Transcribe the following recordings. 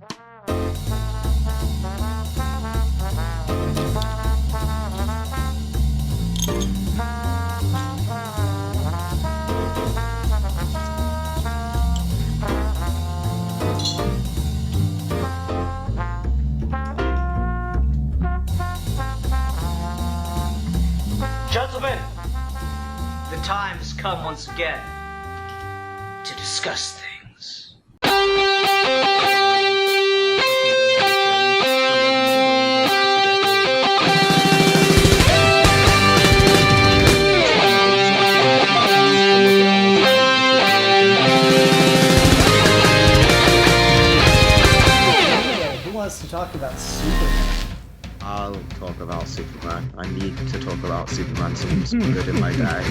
Gentlemen, the time has come once again to discuss things. Who wants to talk about Superman? I'll talk about Superman. I need to talk about Superman. Seems good in my day.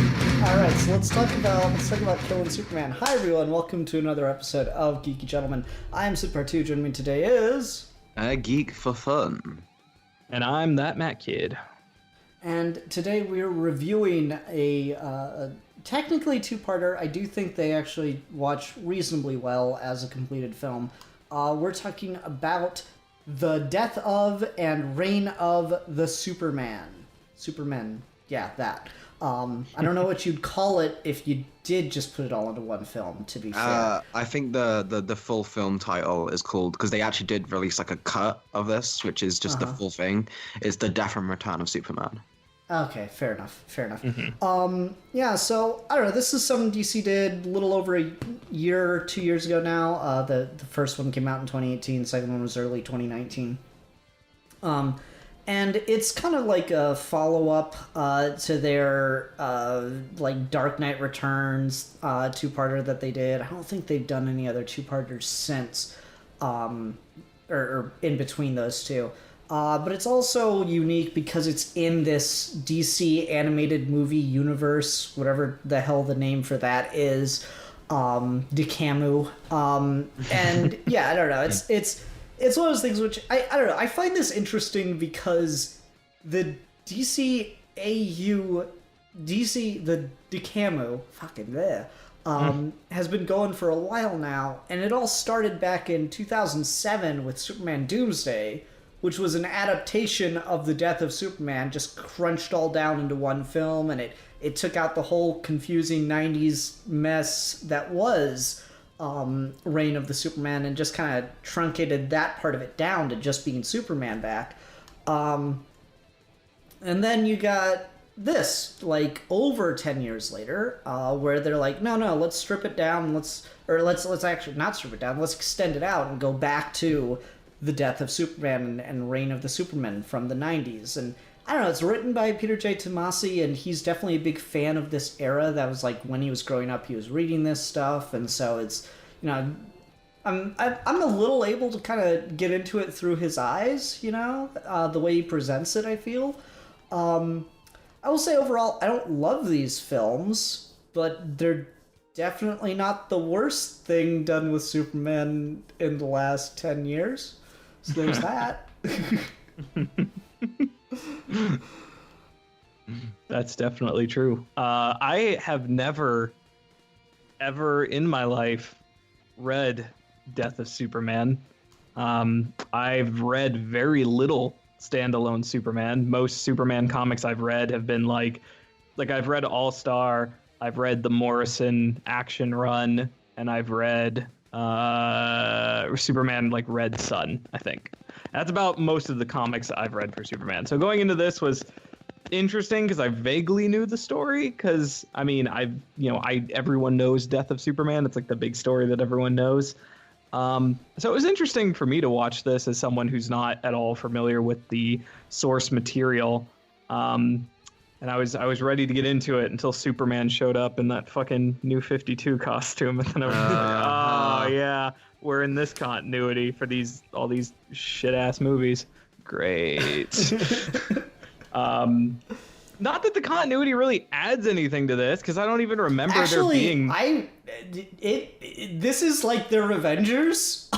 All right, so let's talk about killing Superman. Hi everyone, welcome to another episode of Geeky Gentlemen. I am Super2. Joining me today is A geek for fun. And I'm that Matt Kid. And today we're reviewing a technically two-parter. I do think they actually watch reasonably well as a completed film. We're talking about the death of and reign of the Superman. Superman, yeah, that. I don't know what you'd call it if you did just put it all into one film, to be fair. I think the full film title is called, because they actually did release like a cut of this, which is just the full thing, is The Death and Return of Superman. Okay, fair enough. Yeah, so, I don't know, this is something DC did a little over a year, 2 years ago now. The first one came out in 2018, the second one was early 2019. And it's kind of like a follow-up to their, like, Dark Knight Returns two-parter that they did. I don't think they've done any other two-parters since, or in between those two. But it's also unique because it's in this DC animated movie universe, whatever the hell the name for that is, DeCamu. And yeah, I don't know. It's one of those things which I don't know. I find this interesting because the the DeCamu, fucking there, has been going for a while now, and it all started back in 2007 with Superman Doomsday, which was an adaptation of the death of Superman, just crunched all down into one film, and it took out the whole confusing 90s mess that was Reign of the Superman and just kind of truncated that part of it down to just being Superman back. And then you got this, like, over 10 years later, where they're like, no, let's strip it down, let's actually not strip it down, let's extend it out and go back to the death of Superman and Reign of the Superman from the 90s. And I don't know, it's written by Peter J. Tomasi, and he's definitely a big fan of this era. That was like when he was growing up, he was reading this stuff, and so it's, you know, I'm a little able to kind of get into it through his eyes, you know, the way he presents it, I feel. I will say overall, I don't love these films, but they're definitely not the worst thing done with Superman in the last 10 years. So there's that. That's definitely true. I have never, ever in my life read Death of Superman. I've read very little standalone Superman. Most Superman comics I've read have been like I've read All-Star, I've read the Morrison action run, and I've read Superman, like Red Sun, I think. That's about most of the comics I've read for Superman. So going into this was interesting because I vaguely knew the story, because I mean, everyone knows Death of Superman. It's like the big story that everyone knows. So it was interesting for me to watch this as someone who's not at all familiar with the source material. And I was ready to get into it until Superman showed up in that fucking New 52 costume, and then I was like, oh yeah, we're in this continuity for all these shit ass movies. Great. Not that the continuity really adds anything to this, because I don't even remember there being. This is like their Avengers.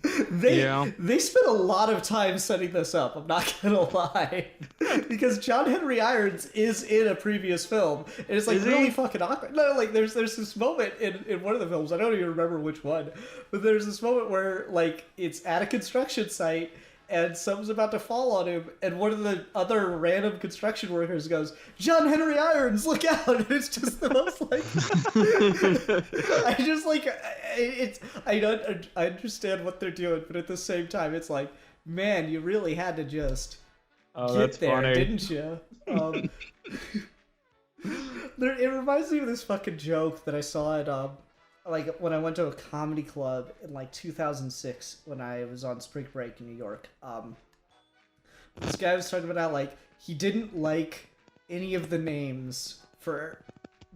They spent a lot of time setting this up, I'm not gonna lie. Because John Henry Irons is in a previous film. And it's like really fucking awkward. No, like there's this moment in one of the films, I don't even remember which one, but there's this moment where like it's at a construction site and something's about to fall on him, and one of the other random construction workers goes, "John Henry Irons, look out!" And it's just the most like, I just like, I understand what they're doing, but at the same time, it's like, man, you really had to just get there, funny. didn't you? It reminds me of this fucking joke that I saw at like when I went to a comedy club in like 2006 when I was on spring break in New York. This guy was talking about how like he didn't like any of the names for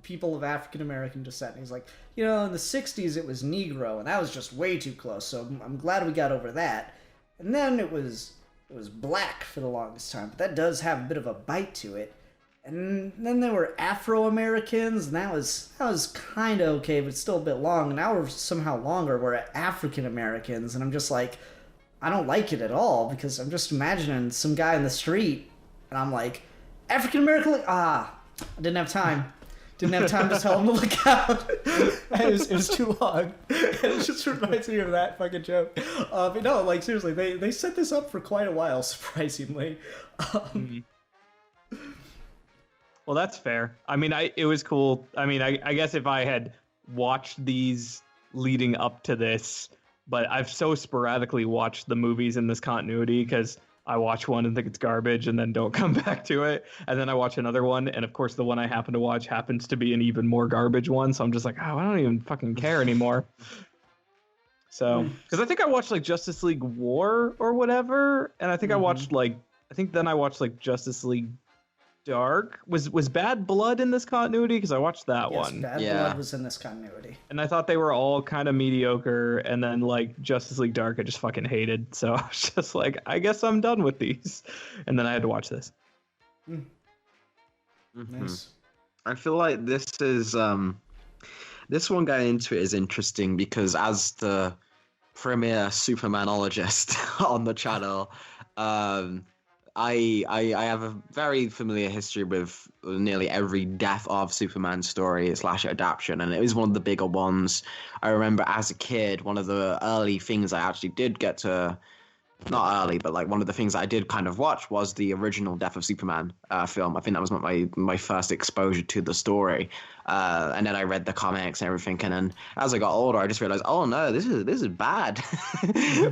people of African American descent. He's like, in the 60s it was Negro, and that was just way too close. So I'm glad we got over that. And then it was Black for the longest time, but that does have a bit of a bite to it. And then there were Afro-Americans, and that was kind of okay, but still a bit long. Now we're somehow longer. We're African-Americans, and I'm just like, I don't like it at all, because I'm just imagining some guy in the street, and I'm like, African-American? I didn't have time. Didn't have time to tell him to look out. It was too long. And it just reminds me of that fucking joke. But no, like, seriously, they set this up for quite a while, surprisingly. Well, that's fair. I mean, it was cool. I mean, I guess if I had watched these leading up to this, but I've so sporadically watched the movies in this continuity because I watch one and think it's garbage and then don't come back to it. And then I watch another one. And of course, the one I happen to watch happens to be an even more garbage one. So I'm just like, I don't even fucking care anymore. So, because I think I watched like Justice League War or whatever. And I think I watched then I watched like Justice League Dark. Was Bad Blood in this continuity? Because I watched that one. Bad Blood was in this continuity. And I thought they were all kind of mediocre. And then like Justice League Dark, I just fucking hated. So I was just like, I guess I'm done with these. And then I had to watch this. Nice. I feel like this is this one going into it is interesting because as the premier Supermanologist on the channel, I have a very familiar history with nearly every Death of Superman story / adaptation, and it was one of the bigger ones. I remember as a kid, one of the early things I actually did get to, not early, but like one of the things I did kind of watch was the original Death of Superman film. I think that was my first exposure to the story. And then I read the comics and everything, and then as I got older, I just realized, oh no, this is bad.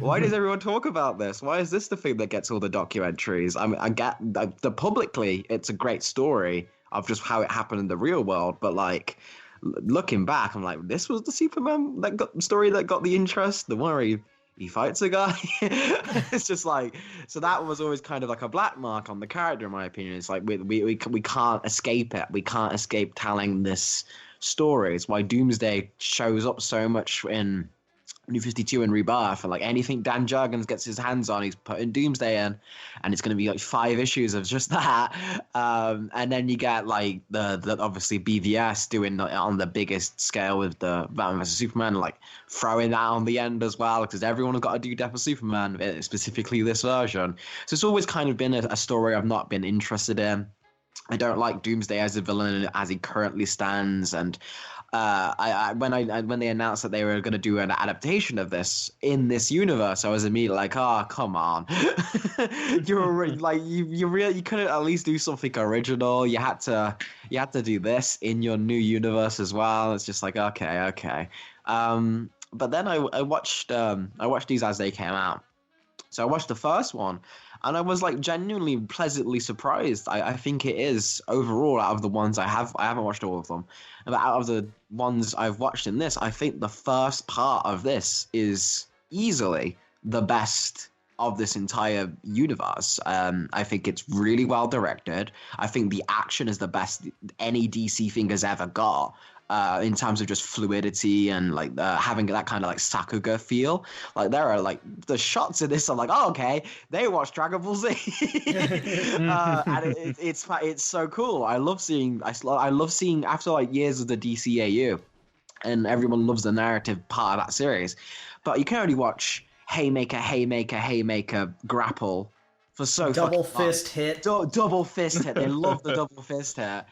Why does everyone talk about this? Why is this the thing that gets all the documentaries? I mean, I get the publicly, it's a great story of just how it happened in the real world, but like looking back, I'm like, this was the Superman story that got the interest. The one where he fights a guy. It's just like, so that was always kind of like a black mark on the character, in my opinion. It's like we can't escape it. We can't escape telling this story. It's why Doomsday shows up so much in New 52 and Rebirth, and like anything Dan Jurgens gets his hands on, he's putting Doomsday in, and it's going to be like 5 issues of just that. And then you get like the obviously BVS doing it on the biggest scale with the Batman vs Superman, like throwing that on the end as well, because everyone has got to do Death of Superman, specifically this version. So it's always kind of been a story I've not been interested in. I don't like Doomsday as a villain as he currently stands, and when they announced that they were going to do an adaptation of this in this universe, I was immediately like, oh, come on. You couldn't at least do something original. You had to do this in your new universe as well. It's just like, okay. But then I watched these as they came out. So I watched the first one, and I was like genuinely pleasantly surprised. I think it is overall, out of the ones I haven't watched all of them, but out of the ones I've watched in this, I think the first part of this is easily the best of this entire universe. I think it's really well directed. I think the action is the best any DC thing has ever got. In terms of just fluidity and like having that kind of like Sakuga feel. Like there are like the shots in this are like, oh, okay, they watch Dragon Ball Z. And it's so cool. I love seeing after like years of the DCAU, and everyone loves the narrative part of that series, but you can only watch haymaker, haymaker, haymaker grapple for so Double fucking long. fist hit. Double fist hit. They love the double fist hit.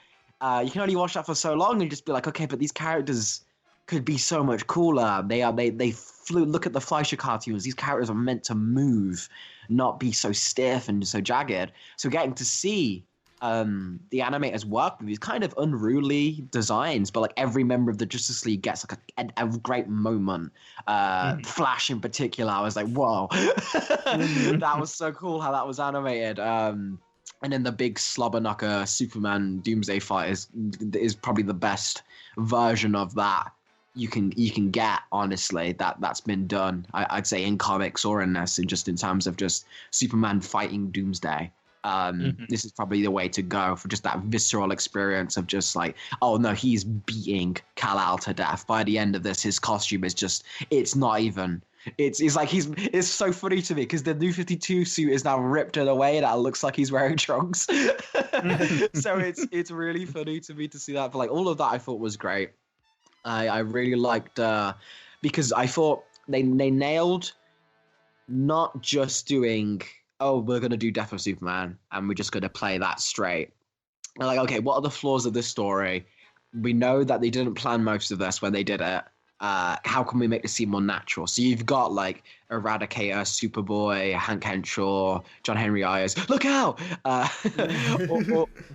You can only watch that for so long and just be like, okay, but these characters could be so much cooler. They flew. Look at the Fleischer cartoons. These characters are meant to move, not be so stiff and so jagged. So getting to see the animators work with these kind of unruly designs, but like every member of the Justice League gets like a great moment. Flash in particular, I was like, whoa, that was so cool how that was animated. And then the big slobber knocker Superman Doomsday fight is probably the best version of that you can get, honestly, that's been done. I'd say in comics or in this, and just in terms of just Superman fighting Doomsday. This is probably the way to go for just that visceral experience of just like, oh no, he's beating Kal-El to death. By the end of this, his costume is just, it's not even. It's like it's so funny to me because the New 52 suit is now ripped in a way that it looks like he's wearing trunks. So it's really funny to me to see that. But like all of that I thought was great. I really liked because I thought they nailed not just doing, oh, we're gonna do Death of Superman and we're just gonna play that straight. They're like, okay, what are the flaws of this story? We know that they didn't plan most of this when they did it. How can we make this seem more natural? So you've got like Eradicator, Superboy, Hank Henshaw, John Henry Ayers. Look out!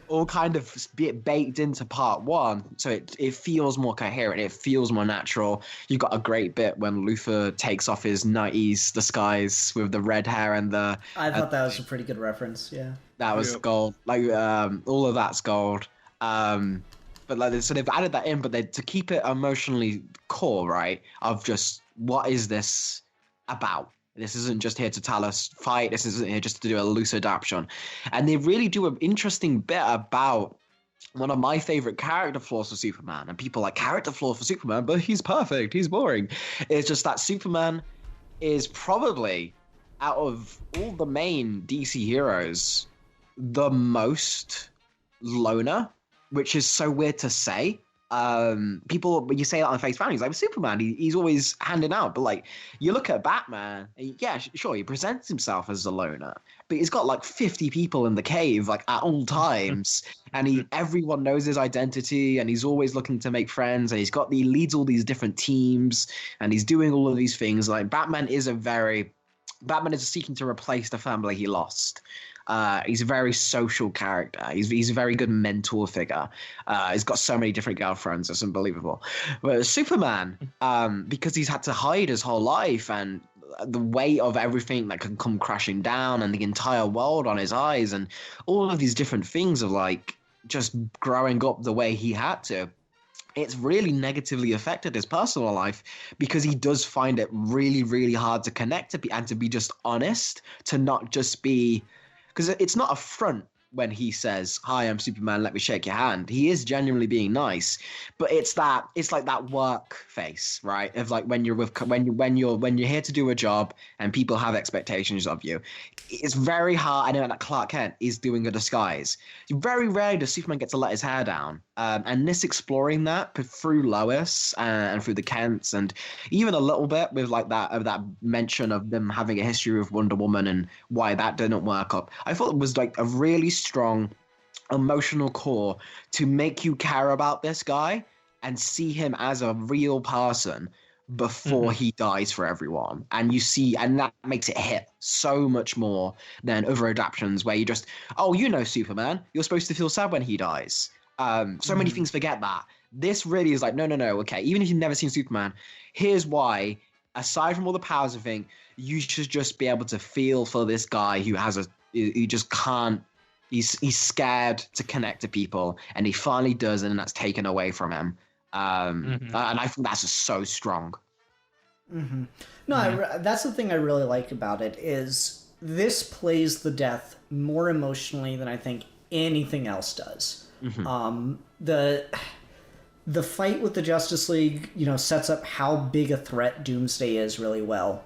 all kind of baked into part one, so it feels more coherent. It feels more natural. You've got a great bit when Luthor takes off his 90s disguise with the red hair and the. I thought that was a pretty good reference. Yeah. That was gold. Like all of that's gold. But like, so they've added that in, but to keep it emotionally core, right? Of just what is this about? This isn't just here to tell us fight. This isn't here just to do a loose adaptation. And they really do an interesting bit about one of my favorite character flaws for Superman. And people like character flaw for Superman, but he's perfect. He's boring. It's just that Superman is probably out of all the main DC heroes the most loner. Which is so weird to say. People, when you say that on face value, he's like, Superman, he's always handing out. But like, you look at Batman, yeah, sure, he presents himself as a loner, but he's got like 50 people in the cave, like at all times, and everyone knows his identity, and he's always looking to make friends, and he leads all these different teams, and he's doing all of these things. Like Batman is seeking to replace the family he lost. He's a very social character. He's a very good mentor figure. He's got so many different girlfriends. It's unbelievable. But Superman, because he's had to hide his whole life and the weight of everything that can come crashing down and the entire world on his eyes and all of these different things of like just growing up the way he had to. It's really negatively affected his personal life because he does find it really, really hard to connect to and to be just honest, to not just be... Because it's not a front when he says, "Hi, I'm Superman. Let me shake your hand." He is genuinely being nice, but it's like that work face, right? Of like when you're here to do a job and people have expectations of you. It's very hard. I know that Clark Kent is doing a disguise. Very rarely does Superman get to let his hair down, and this exploring that through Lois and through the Kents, and even a little bit with like that mention of them having a history with Wonder Woman and why that didn't work up. I thought it was like a really strong emotional core to make you care about this guy and see him as a real person before he dies for everyone. And and that makes it hit so much more than other adaptations where you just, oh, you know Superman, you're supposed to feel sad when he dies. So many things forget that. This really is like, no, okay, even if you've never seen Superman, here's why, aside from all the powers and thing, you should just be able to feel for this guy who he just can't, he's scared to connect to people, and he finally does, and that's taken away from him. And I think that's just so strong. No, that's the thing I really like about it is this plays the death more emotionally than I think anything else does. The fight with the Justice League, sets up how big a threat Doomsday is really well,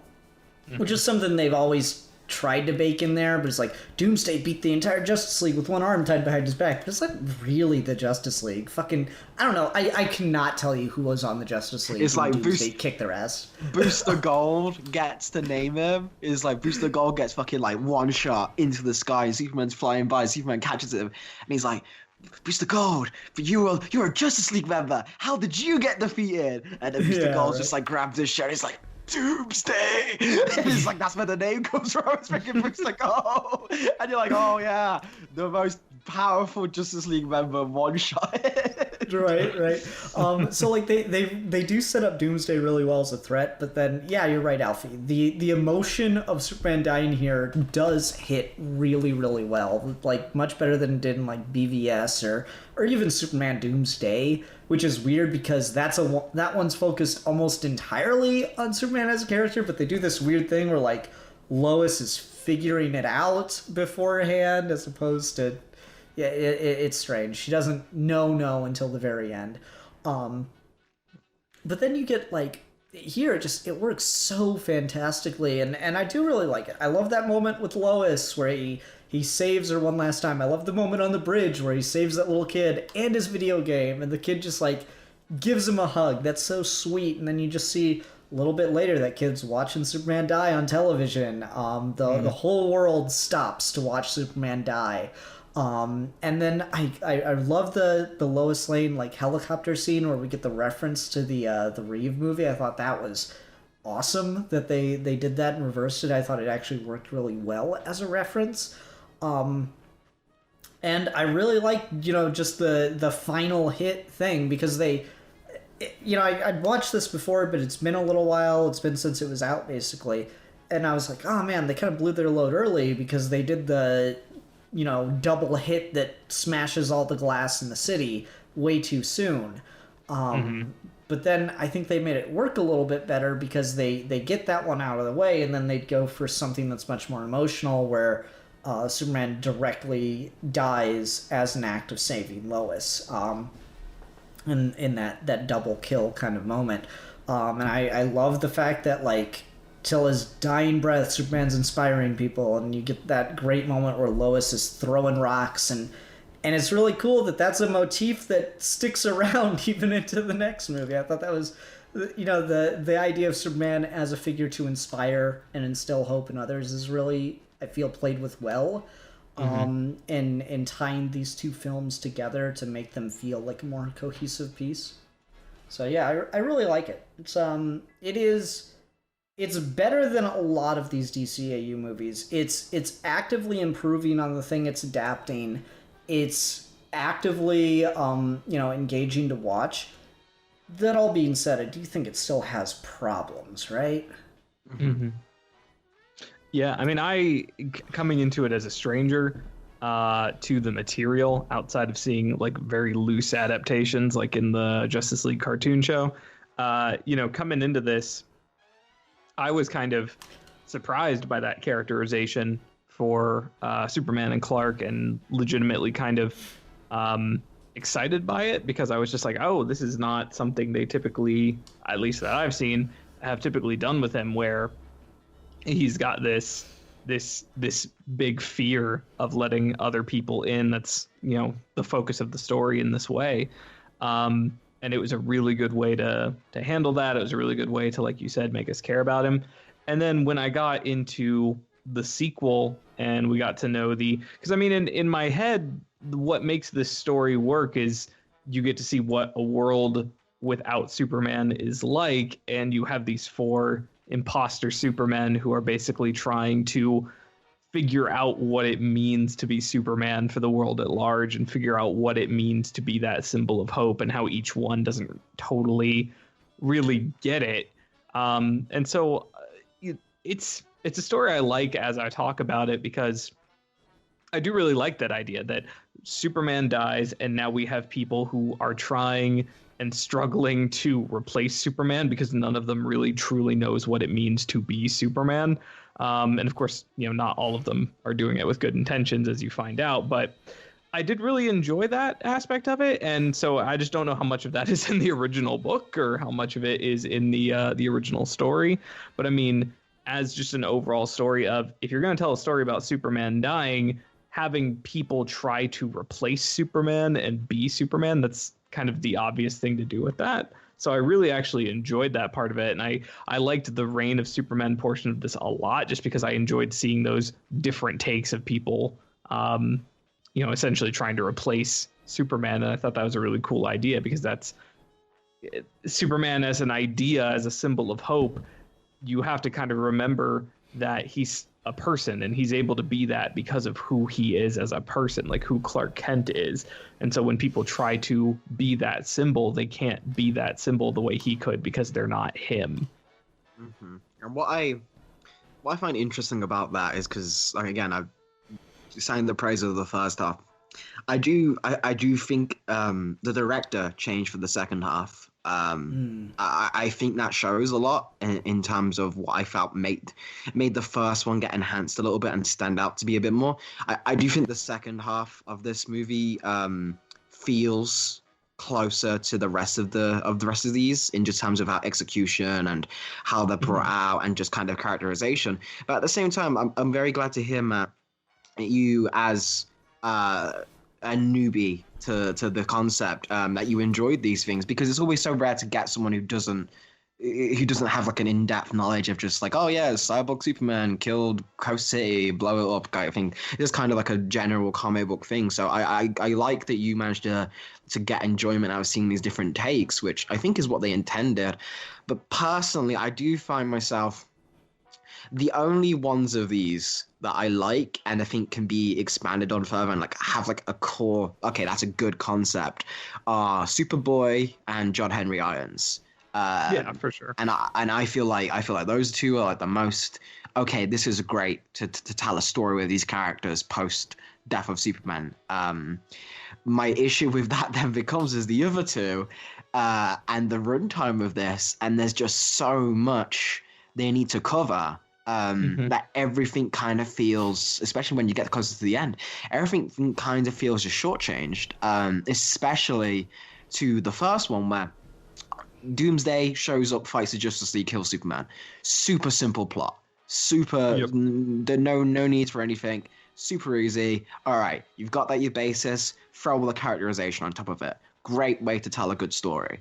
which is something they've always tried to bake in there, but it's like Doomsday beat the entire Justice League with one arm tied behind his back. But it's not really the Justice League. Fucking, I don't know. I cannot tell you who was on the Justice League. It's like Doomsday kicked their ass. Booster Gold gets to name him. Is like Booster Gold gets fucking like one shot into the sky. And Superman's flying by. Superman catches him, and he's like, Booster Gold, but you're a Justice League member. How did you get defeated? And then Booster Gold just like grabs his shirt. He's like, Doomsday. It's like, that's where the name comes from. It's freaking Booster Gold. And you're like, oh yeah, the most powerful Justice League member one shot. right. So like they do set up Doomsday really well as a threat, but then yeah, you're right, Alfie. The emotion of Superman dying here does hit really, really well. Like much better than it did in like BVS or even Superman Doomsday, which is weird because that one's focused almost entirely on Superman as a character, but they do this weird thing where like Lois is figuring it out beforehand as opposed to it's strange. She doesn't know until the very end. But then you get like here it works so fantastically, and I do really like it. I love that moment with Lois where he saves her one last time. I love the moment on the bridge where he saves that little kid and his video game, and the kid just like gives him a hug. That's so sweet. And then you just see a little bit later that kid's watching Superman die on television. The whole world stops to watch Superman die. And then I love the Lois Lane like helicopter scene where we get the reference to the Reeve movie. I thought that was awesome that they did that and reversed it. I thought it actually worked really well as a reference. And I really like, just the final hit thing because I'd watched this before, but it's been a little while. It's been since it was out basically. And I was like, oh man, they kind of blew their load early because they did the double hit that smashes all the glass in the city way too soon. But then I think they made it work a little bit better because they get that one out of the way, and then they'd go for something that's much more emotional where Superman directly dies as an act of saving Lois in that double kill kind of moment. And I love the fact that like till his dying breath, Superman's inspiring people, and you get that great moment where Lois is throwing rocks, and it's really cool that that's a motif that sticks around even into the next movie. I thought that was, the idea of Superman as a figure to inspire and instill hope in others is really, I feel, played with well, in tying these two films together to make them feel like a more cohesive piece. So yeah, I really like it. It's better than a lot of these DCAU movies. It's actively improving on the thing it's adapting. It's actively, engaging to watch. That all being said, I do think it still has problems, right? Mm-hmm. Yeah, I mean, coming into it as a stranger to the material, outside of seeing like very loose adaptations, like in the Justice League cartoon show, coming into this, I was kind of surprised by that characterization for Superman and Clark, and legitimately kind of excited by it because I was just like, oh, this is not something they typically, at least that I've seen, have typically done with him, where he's got this big fear of letting other people in. That's the focus of the story in this way. And it was a really good way to handle that. It was a really good way to, like you said, make us care about him. And then when I got into the sequel and we got to know because I mean, in my head, what makes this story work is you get to see what a world without Superman is like, and you have these 4 imposter Supermen who are basically trying to figure out what it means to be Superman for the world at large, and figure out what it means to be that symbol of hope, and how each one doesn't totally really get it. And so it's a story I like as I talk about it, because I do really like that idea that Superman dies, and now we have people who are trying and struggling to replace Superman because none of them really truly knows what it means to be Superman. And of course, not all of them are doing it with good intentions, as you find out, but I did really enjoy that aspect of it. And so I just don't know how much of that is in the original book or how much of it is in the original story. But I mean, as just an overall story of, if you're going to tell a story about Superman dying, having people try to replace Superman and be Superman, that's kind of the obvious thing to do with that. So I really actually enjoyed that part of it. And I liked the Reign of Superman portion of this a lot, just because I enjoyed seeing those different takes of people, essentially trying to replace Superman. And I thought that was a really cool idea, because that's Superman as an idea, as a symbol of hope. You have to kind of remember that he's a person, and he's able to be that because of who he is as a person, like who Clark Kent is. And so when people try to be that symbol, they can't be that symbol the way he could, because they're not him. Mm-hmm. And what I find interesting about that is, because, like, again, I've sang the praise of the first half. I do think the director changed for the second half. I think that shows a lot in terms of what I felt made the first one get enhanced a little bit and stand out to be a bit more. I do think the second half of this movie feels closer to the rest of these, in just terms of how execution and how they're brought out and just kind of characterization. But at the same time, I'm very glad to hear, Matt, you as a newbie to the concept, that you enjoyed these things, because it's always so rare to get someone who doesn't have like an in-depth knowledge of just like, oh yeah, Cyborg Superman killed Coast City, blow it up kind of thing. It's kind of like a general comic book thing. So I like that you managed to get enjoyment out of seeing these different takes, which I think is what they intended. But personally, I do find myself, the only ones of these that I like and I think can be expanded on further and like have like a core, okay, that's a good concept, are Superboy and John Henry Irons. Yeah, for sure. And I feel like those two are like the most, okay, this is great to tell a story with these characters post death of Superman. My issue with that then becomes is the other two, and the runtime of this, and there's just so much they need to cover. That everything kind of feels, especially when you get closer to the end, everything kind of feels just shortchanged, especially to the first one where Doomsday shows up, fights the Justice League, kills Superman. Super simple plot. No need for anything. Super easy. All right, you've got that your basis. Throw all the characterization on top of it. Great way to tell a good story.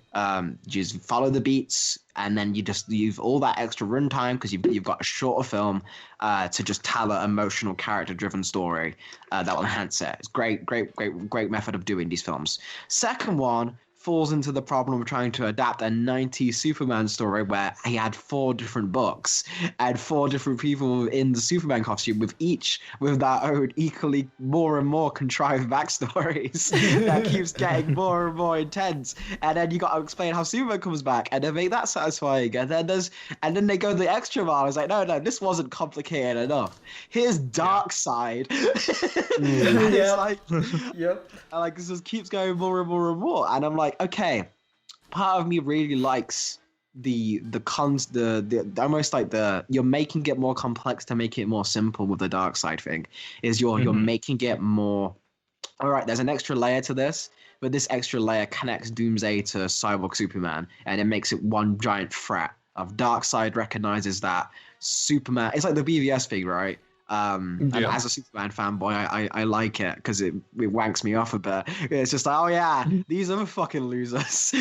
Just follow the beats, and then you've all that extra runtime because you've got a shorter film to just tell an emotional, character-driven story that will enhance it. It's great method of doing these films. Second one falls into the problem of trying to adapt a 90s Superman story where he had 4 different books and 4 different people in the Superman costume, with each with their own equally more and more contrived backstories that keeps getting more and more intense. And then you got to explain how Superman comes back and then make that satisfying. And then they go the extra mile. It's like, no, this wasn't complicated enough. Here's Darkseid. It's like, Yep. And like this just keeps going more and more and more. And I'm like, okay, part of me really likes the almost like you're making it more complex to make it more simple with the Darkseid thing. Is you're making it more, all right, there's an extra layer to this, but this extra layer connects Doomsday to Cyborg Superman, and it makes it one giant threat. Of Darkseid recognizes that Superman, it's like the BVS thing, right? And as a Superman fanboy, I like it because it wanks me off a bit. It's just like, oh yeah, these are fucking losers.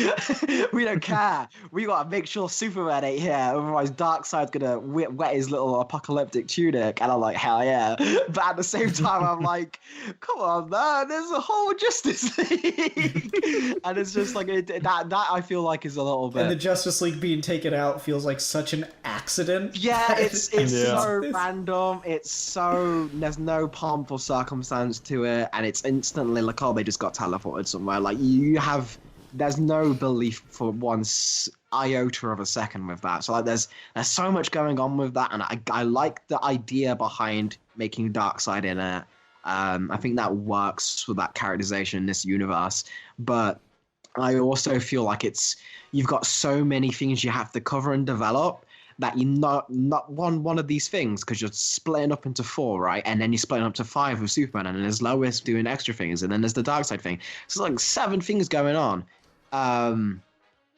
We don't care. We gotta make sure Superman ain't here, otherwise Darkseid's gonna wet his little apocalyptic tunic. And I'm like, hell yeah. But at the same time, I'm like, come on, man, there's a whole Justice League. And it's just like that I feel like is a little bit. And the Justice League being taken out feels like such an accident. Yeah, it's so random. There's no pomp or circumstance to it, and it's instantly like, oh, they just got teleported somewhere. Like there's no belief for one iota of a second with that. So like there's so much going on with that, and I like the idea behind making Darkseid in it. I think that works with that characterization in this universe, but I also feel like you've got so many things you have to cover and develop that you're not one of these things, because you're splitting up into 4, right? And then you're splitting up to 5 with Superman, and then there's Lois doing extra things, and then there's the Darkseid thing. So it's like 7 things going on.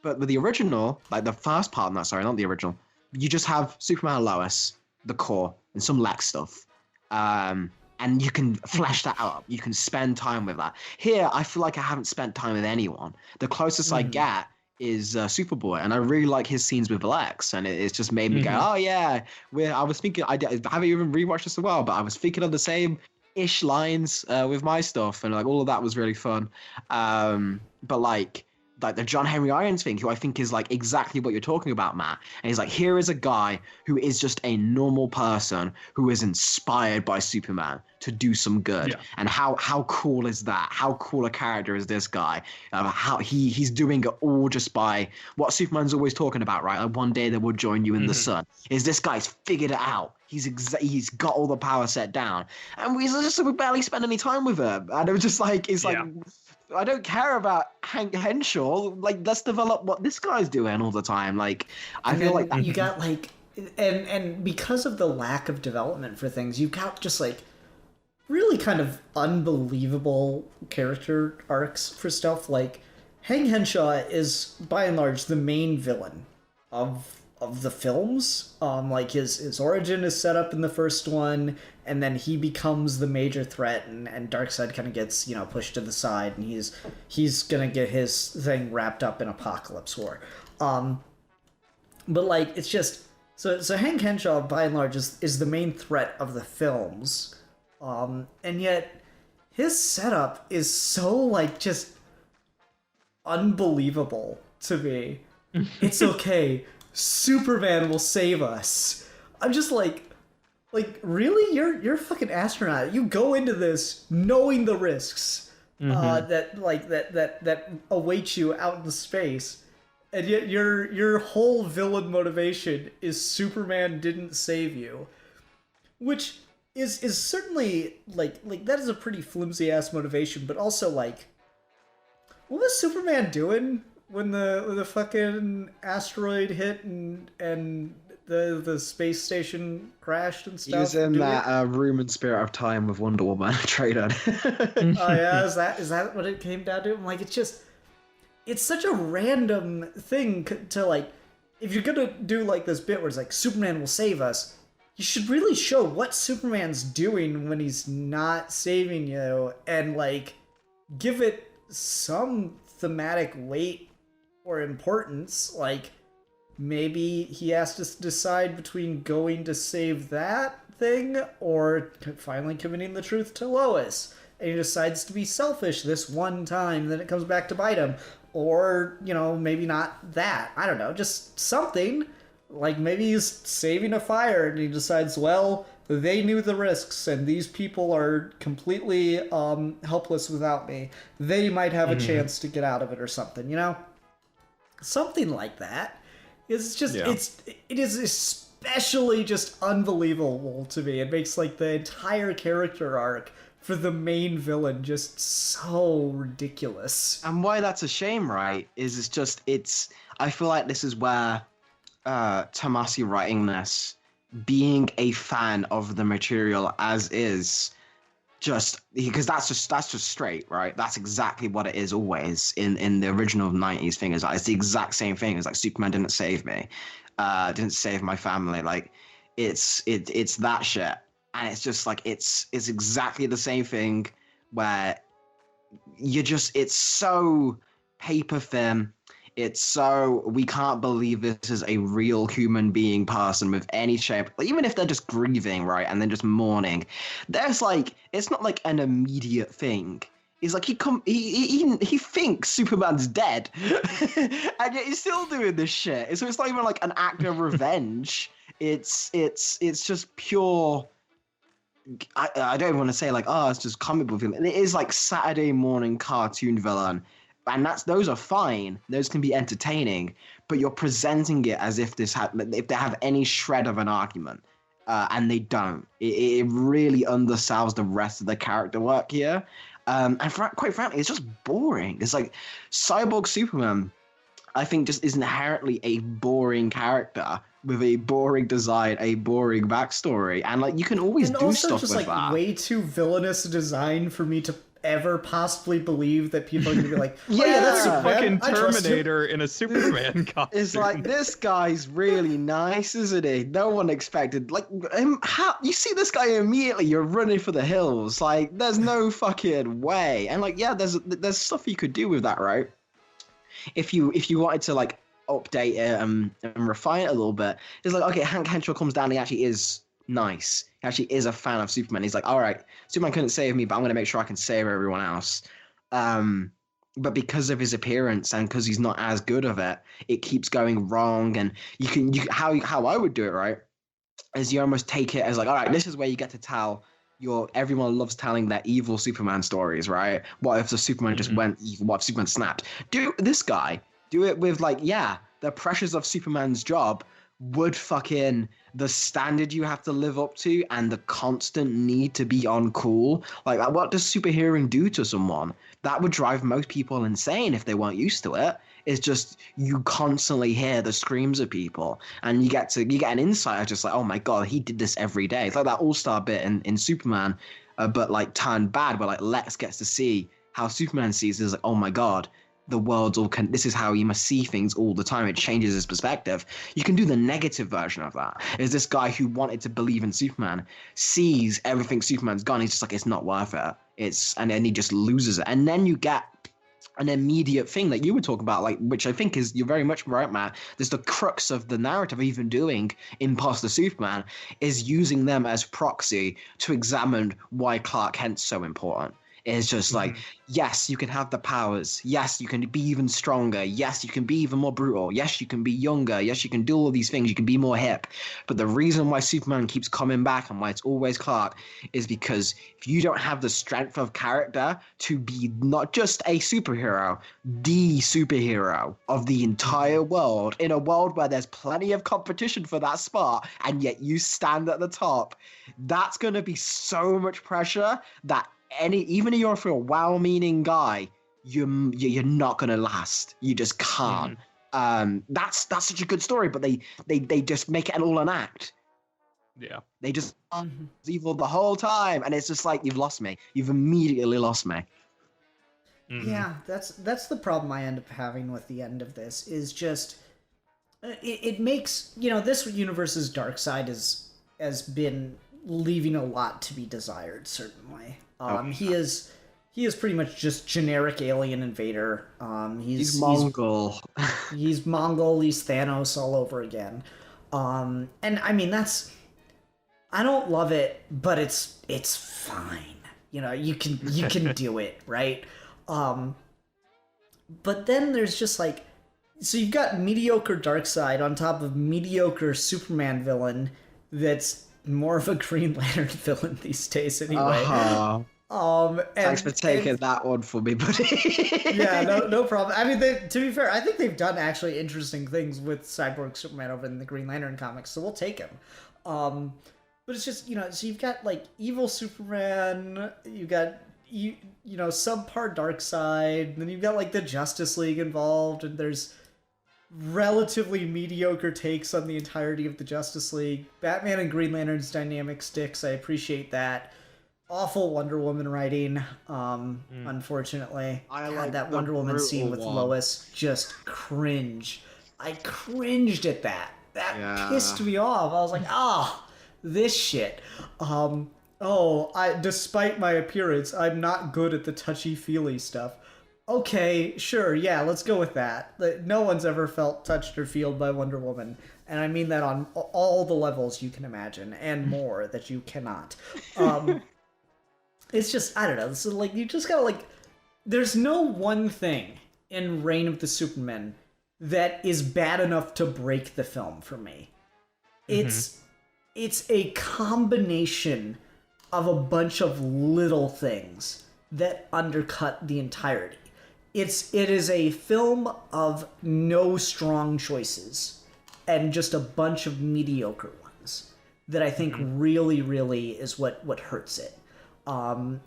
But with the original, like the first part, not the original, you just have Superman and Lois, the core, and some Lex stuff. And you can flesh that out. You can spend time with that. Here, I feel like I haven't spent time with anyone. The closest I get is Superboy, and I really like his scenes with Lex, and it's just made me go, oh yeah, I was thinking, I haven't even rewatched this a while, but I was thinking of the same ish lines with my stuff, and like all of that was really fun. But like the John Henry Irons thing, who I think is like exactly what you're talking about, Matt. And he's like, here is a guy who is just a normal person who is inspired by Superman to do some good. Yeah. And how cool is that? How cool a character is this guy? How he's doing it all just by what Superman's always talking about, right? Like one day they will join you in the sun. Is this guy's figured it out? He's got all the power set down, and we barely spend any time with him. And it was just like I don't care about Hank Henshaw. Like, let's develop what this guy's doing all the time. Like, I feel like that. You got like, and because of the lack of development for things, you've got just like really kind of unbelievable character arcs for stuff. Like, Hank Henshaw is by and large the main villain of the films. Like his origin is set up in the first one, and then he becomes the major threat, and Darkseid kind of gets, you know, pushed to the side, and he's gonna get his thing wrapped up in Apocalypse War. But like it's just so Hank Henshaw by and large is the main threat of the films, and yet his setup is so like just unbelievable to me. It's okay. Superman will save us. I'm just like really? You're a fucking astronaut. You go into this knowing the risks that await you out in space, and yet your whole villain motivation is Superman didn't save you, which is certainly like that is a pretty flimsy ass motivation, but also like, what was Superman doing when the fucking asteroid hit and the space station crashed and stuff? He was in that room in Spirit of Time with Wonder Woman traded. Oh yeah, is that what it came down to? Like, it's such a random thing to like, if you're gonna do like this bit where it's like Superman will save us, you should really show what Superman's doing when he's not saving you, and like give it some thematic weight or importance. Like, maybe he has to decide between going to save that thing or finally committing the truth to Lois, and he decides to be selfish this one time, then it comes back to bite him. Or, you know, maybe not that, I don't know, just something. Like, maybe he's saving a fire and he decides, well, they knew the risks and these people are completely helpless without me. They might have a chance to get out of it or something, you know? Something like that. It's just, it is especially just unbelievable to me. It makes like the entire character arc for the main villain just so ridiculous. And why that's a shame, right, is I feel like this is where Tomasi writing this, being a fan of the material as is, just because that's just straight, right? That's exactly what it is always in the original 90s thing. Is like, it's the exact same thing. It's like Superman didn't save me, didn't save my family. Like it's that shit, and it's just like it's exactly the same thing where it's so paper thin. It's so, we can't believe this is a real human being person with any shape, even if they're just grieving, right, and then just mourning. There's like, it's not like an immediate thing. It's like he thinks Superman's dead, and yet he's still doing this shit. So it's not even like an act of revenge. It's just pure. I don't want to say like, oh, it's just comic book villain. It is like Saturday morning cartoon villain. And those are fine. Those can be entertaining, but you're presenting it as if if they have any shred of an argument, and they don't. It really undersells the rest of the character work here, and quite frankly, it's just boring. It's like Cyborg Superman, I think, just is inherently a boring character with a boring design, a boring backstory, and like you can always do stuff with that. And also just like way too villainous design for me to ever possibly believe that people are gonna be like, oh yeah, that's Superman. Fucking I trust him." Terminator in a Superman costume. It's like, this guy's really nice, isn't he? No one expected, like, him. How you see this guy immediately? You're running for the hills. Like, there's no fucking way. And like, yeah, there's stuff you could do with that, right? If you wanted to like update it and refine it a little bit, it's like, okay, Hank Henshaw comes down. He actually is nice. He actually is a fan of Superman. He's like, all right, Superman couldn't save me, but I'm going to make sure I can save everyone else. But because of his appearance and because he's not as good of it, it keeps going wrong. And how I would do it, right, is you almost take it as like, all right, this is where you get to tell everyone loves telling their evil Superman stories, right? What if the Superman just went evil? What if Superman snapped? Do it with like, yeah, the pressures of Superman's job would fucking the standard you have to live up to and the constant need to be on cool. Like, what does superheroing do to someone? That would drive most people insane if they weren't used to it. It's just, you constantly hear the screams of people and you get an insight of just like, oh my God, he did this every day. It's like that all-star bit in Superman, but like turned bad, where like Lex gets to see how Superman sees it. Is like, oh my God, the world's this is how you must see things all the time. It changes his perspective. You can do the negative version of that. Is this guy who wanted to believe in Superman sees everything Superman's gone. He's just like, it's not worth it. And then he just loses it. And then you get an immediate thing that you were talking about, like, which I think is, you're very much right, Matt. There's the crux of the narrative of even doing Imposter Superman is using them as proxy to examine why Clark Kent's so important. It's just like, yes, you can have the powers. Yes, you can be even stronger. Yes, you can be even more brutal. Yes, you can be younger. Yes, you can do all these things. You can be more hip. But the reason why Superman keeps coming back and why it's always Clark is because if you don't have the strength of character to be not just a superhero, the superhero of the entire world, in a world where there's plenty of competition for that spot, and yet you stand at the top, that's going to be so much pressure that even if you're for a well-meaning guy, you're not gonna last. You just can't. That's such a good story, but they just make it all an act. Yeah. They just evil the whole time, and it's just like, you've lost me. You've immediately lost me. Yeah, that's the problem I end up having with the end of this. Is just it makes, this universe's dark side has been leaving a lot to be desired, certainly. He is pretty much just generic alien invader. He's Mongol. He's Mongol. He's Thanos all over again. And I mean, I don't love it, but it's fine. You can do it, right? But then there's just like, so you've got mediocre Darkseid on top of mediocre Superman villain that's more of a Green Lantern villain these days anyway. Thanks for taking that one for me, buddy. Yeah, no problem. I mean, to be fair, I think they've done actually interesting things with Cyborg Superman over in the Green Lantern comics, so we'll take him. But it's just, so you've got like evil Superman, you got subpar Darkseid, then you've got like the Justice League involved, and there's relatively mediocre takes on the entirety of the Justice League. Batman and Green Lantern's dynamic sticks, I appreciate that. Awful Wonder Woman writing, unfortunately. I God, like that the Wonder Woman scene with one. Lois, just cringe. I cringed at that. That pissed me off. I was like, this shit. Despite my appearance, I'm not good at the touchy-feely stuff. Okay, sure, yeah, let's go with that. No one's ever felt touched or feeled by Wonder Woman. And I mean that on all the levels you can imagine, and more that you cannot. It's just, I don't know, so like, you just gotta like, there's no one thing in Reign of the Supermen that is bad enough to break the film for me. It's a combination of a bunch of little things that undercut the entirety. It is a film of no strong choices and just a bunch of mediocre ones that I think really, really is what hurts it.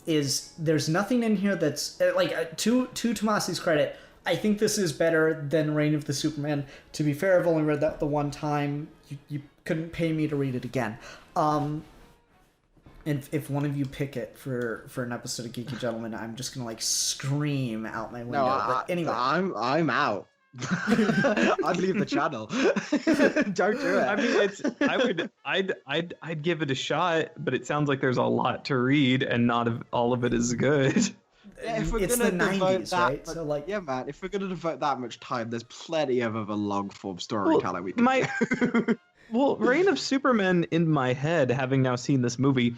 Is there's nothing in here that's like, to Tomasi's credit, I think this is better than Reign of the Superman. To be fair, I've only read that the one time. You couldn't pay me to read it again. And if one of you pick it for an episode of Geeky Gentlemen, I'm just gonna like scream out my window. But anyway, I'm out. I'd leave the channel. Don't do it. I mean, I'd give it a shot, but it sounds like there's a lot to read, and not all of it is good. Yeah, if we're it's gonna the devote 90s, that, right? So like, yeah, man. If we're gonna devote that much time, there's plenty of other long form storytelling we can do. Well, Reign of Superman in my head, having now seen this movie,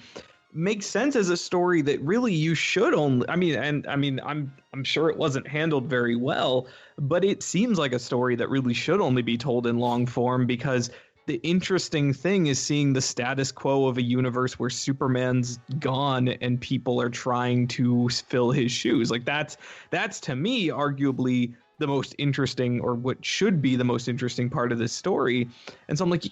makes sense as a story that really you should only. I'm sure it wasn't handled very well, but it seems like a story that really should only be told in long form, because the interesting thing is seeing the status quo of a universe where Superman's gone and people are trying to fill his shoes. Like that's to me arguably the most interesting, or what should be the most interesting part of this story. And so I'm like,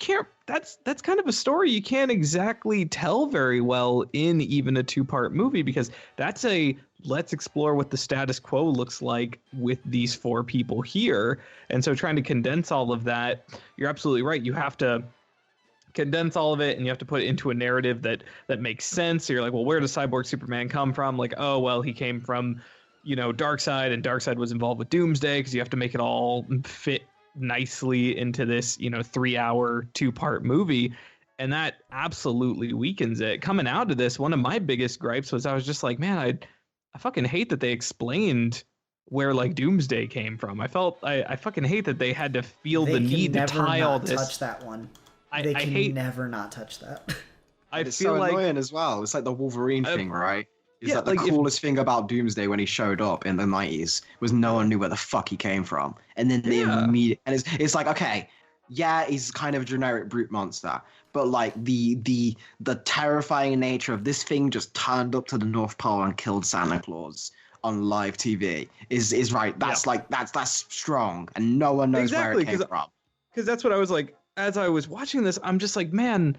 that's kind of a story you can't exactly tell very well in even a 2-part movie, because that's let's explore what the status quo looks like with these 4 people here. And so trying to condense all of that, you're absolutely right. You have to condense all of it, and you have to put it into a narrative that makes sense. So you're like, well, where does Cyborg Superman come from? Like, oh, well, he came from, Darkseid, and Darkseid was involved with Doomsday, because you have to make it all fit nicely into this, 3-hour 2-part movie. And that absolutely weakens it. Coming out of this, one of my biggest gripes was I was just like, man, I fucking hate that they explained where like Doomsday came from. I fucking hate that they had to feel the need to tie all this. Touch that one. I hate never not touch that. It's so annoying as well. It's like the Wolverine thing, right? Is that the coolest thing about Doomsday when he showed up in the 90s was no one knew where the fuck he came from. And then they immediately, and it's like, okay, yeah, he's kind of a generic brute monster, but like the terrifying nature of this thing just turned up to the North Pole and killed Santa Claus on live TV is right. That's that's strong, and no one knows where it came from. Because that's what I was like, as I was watching this, I'm just like, man,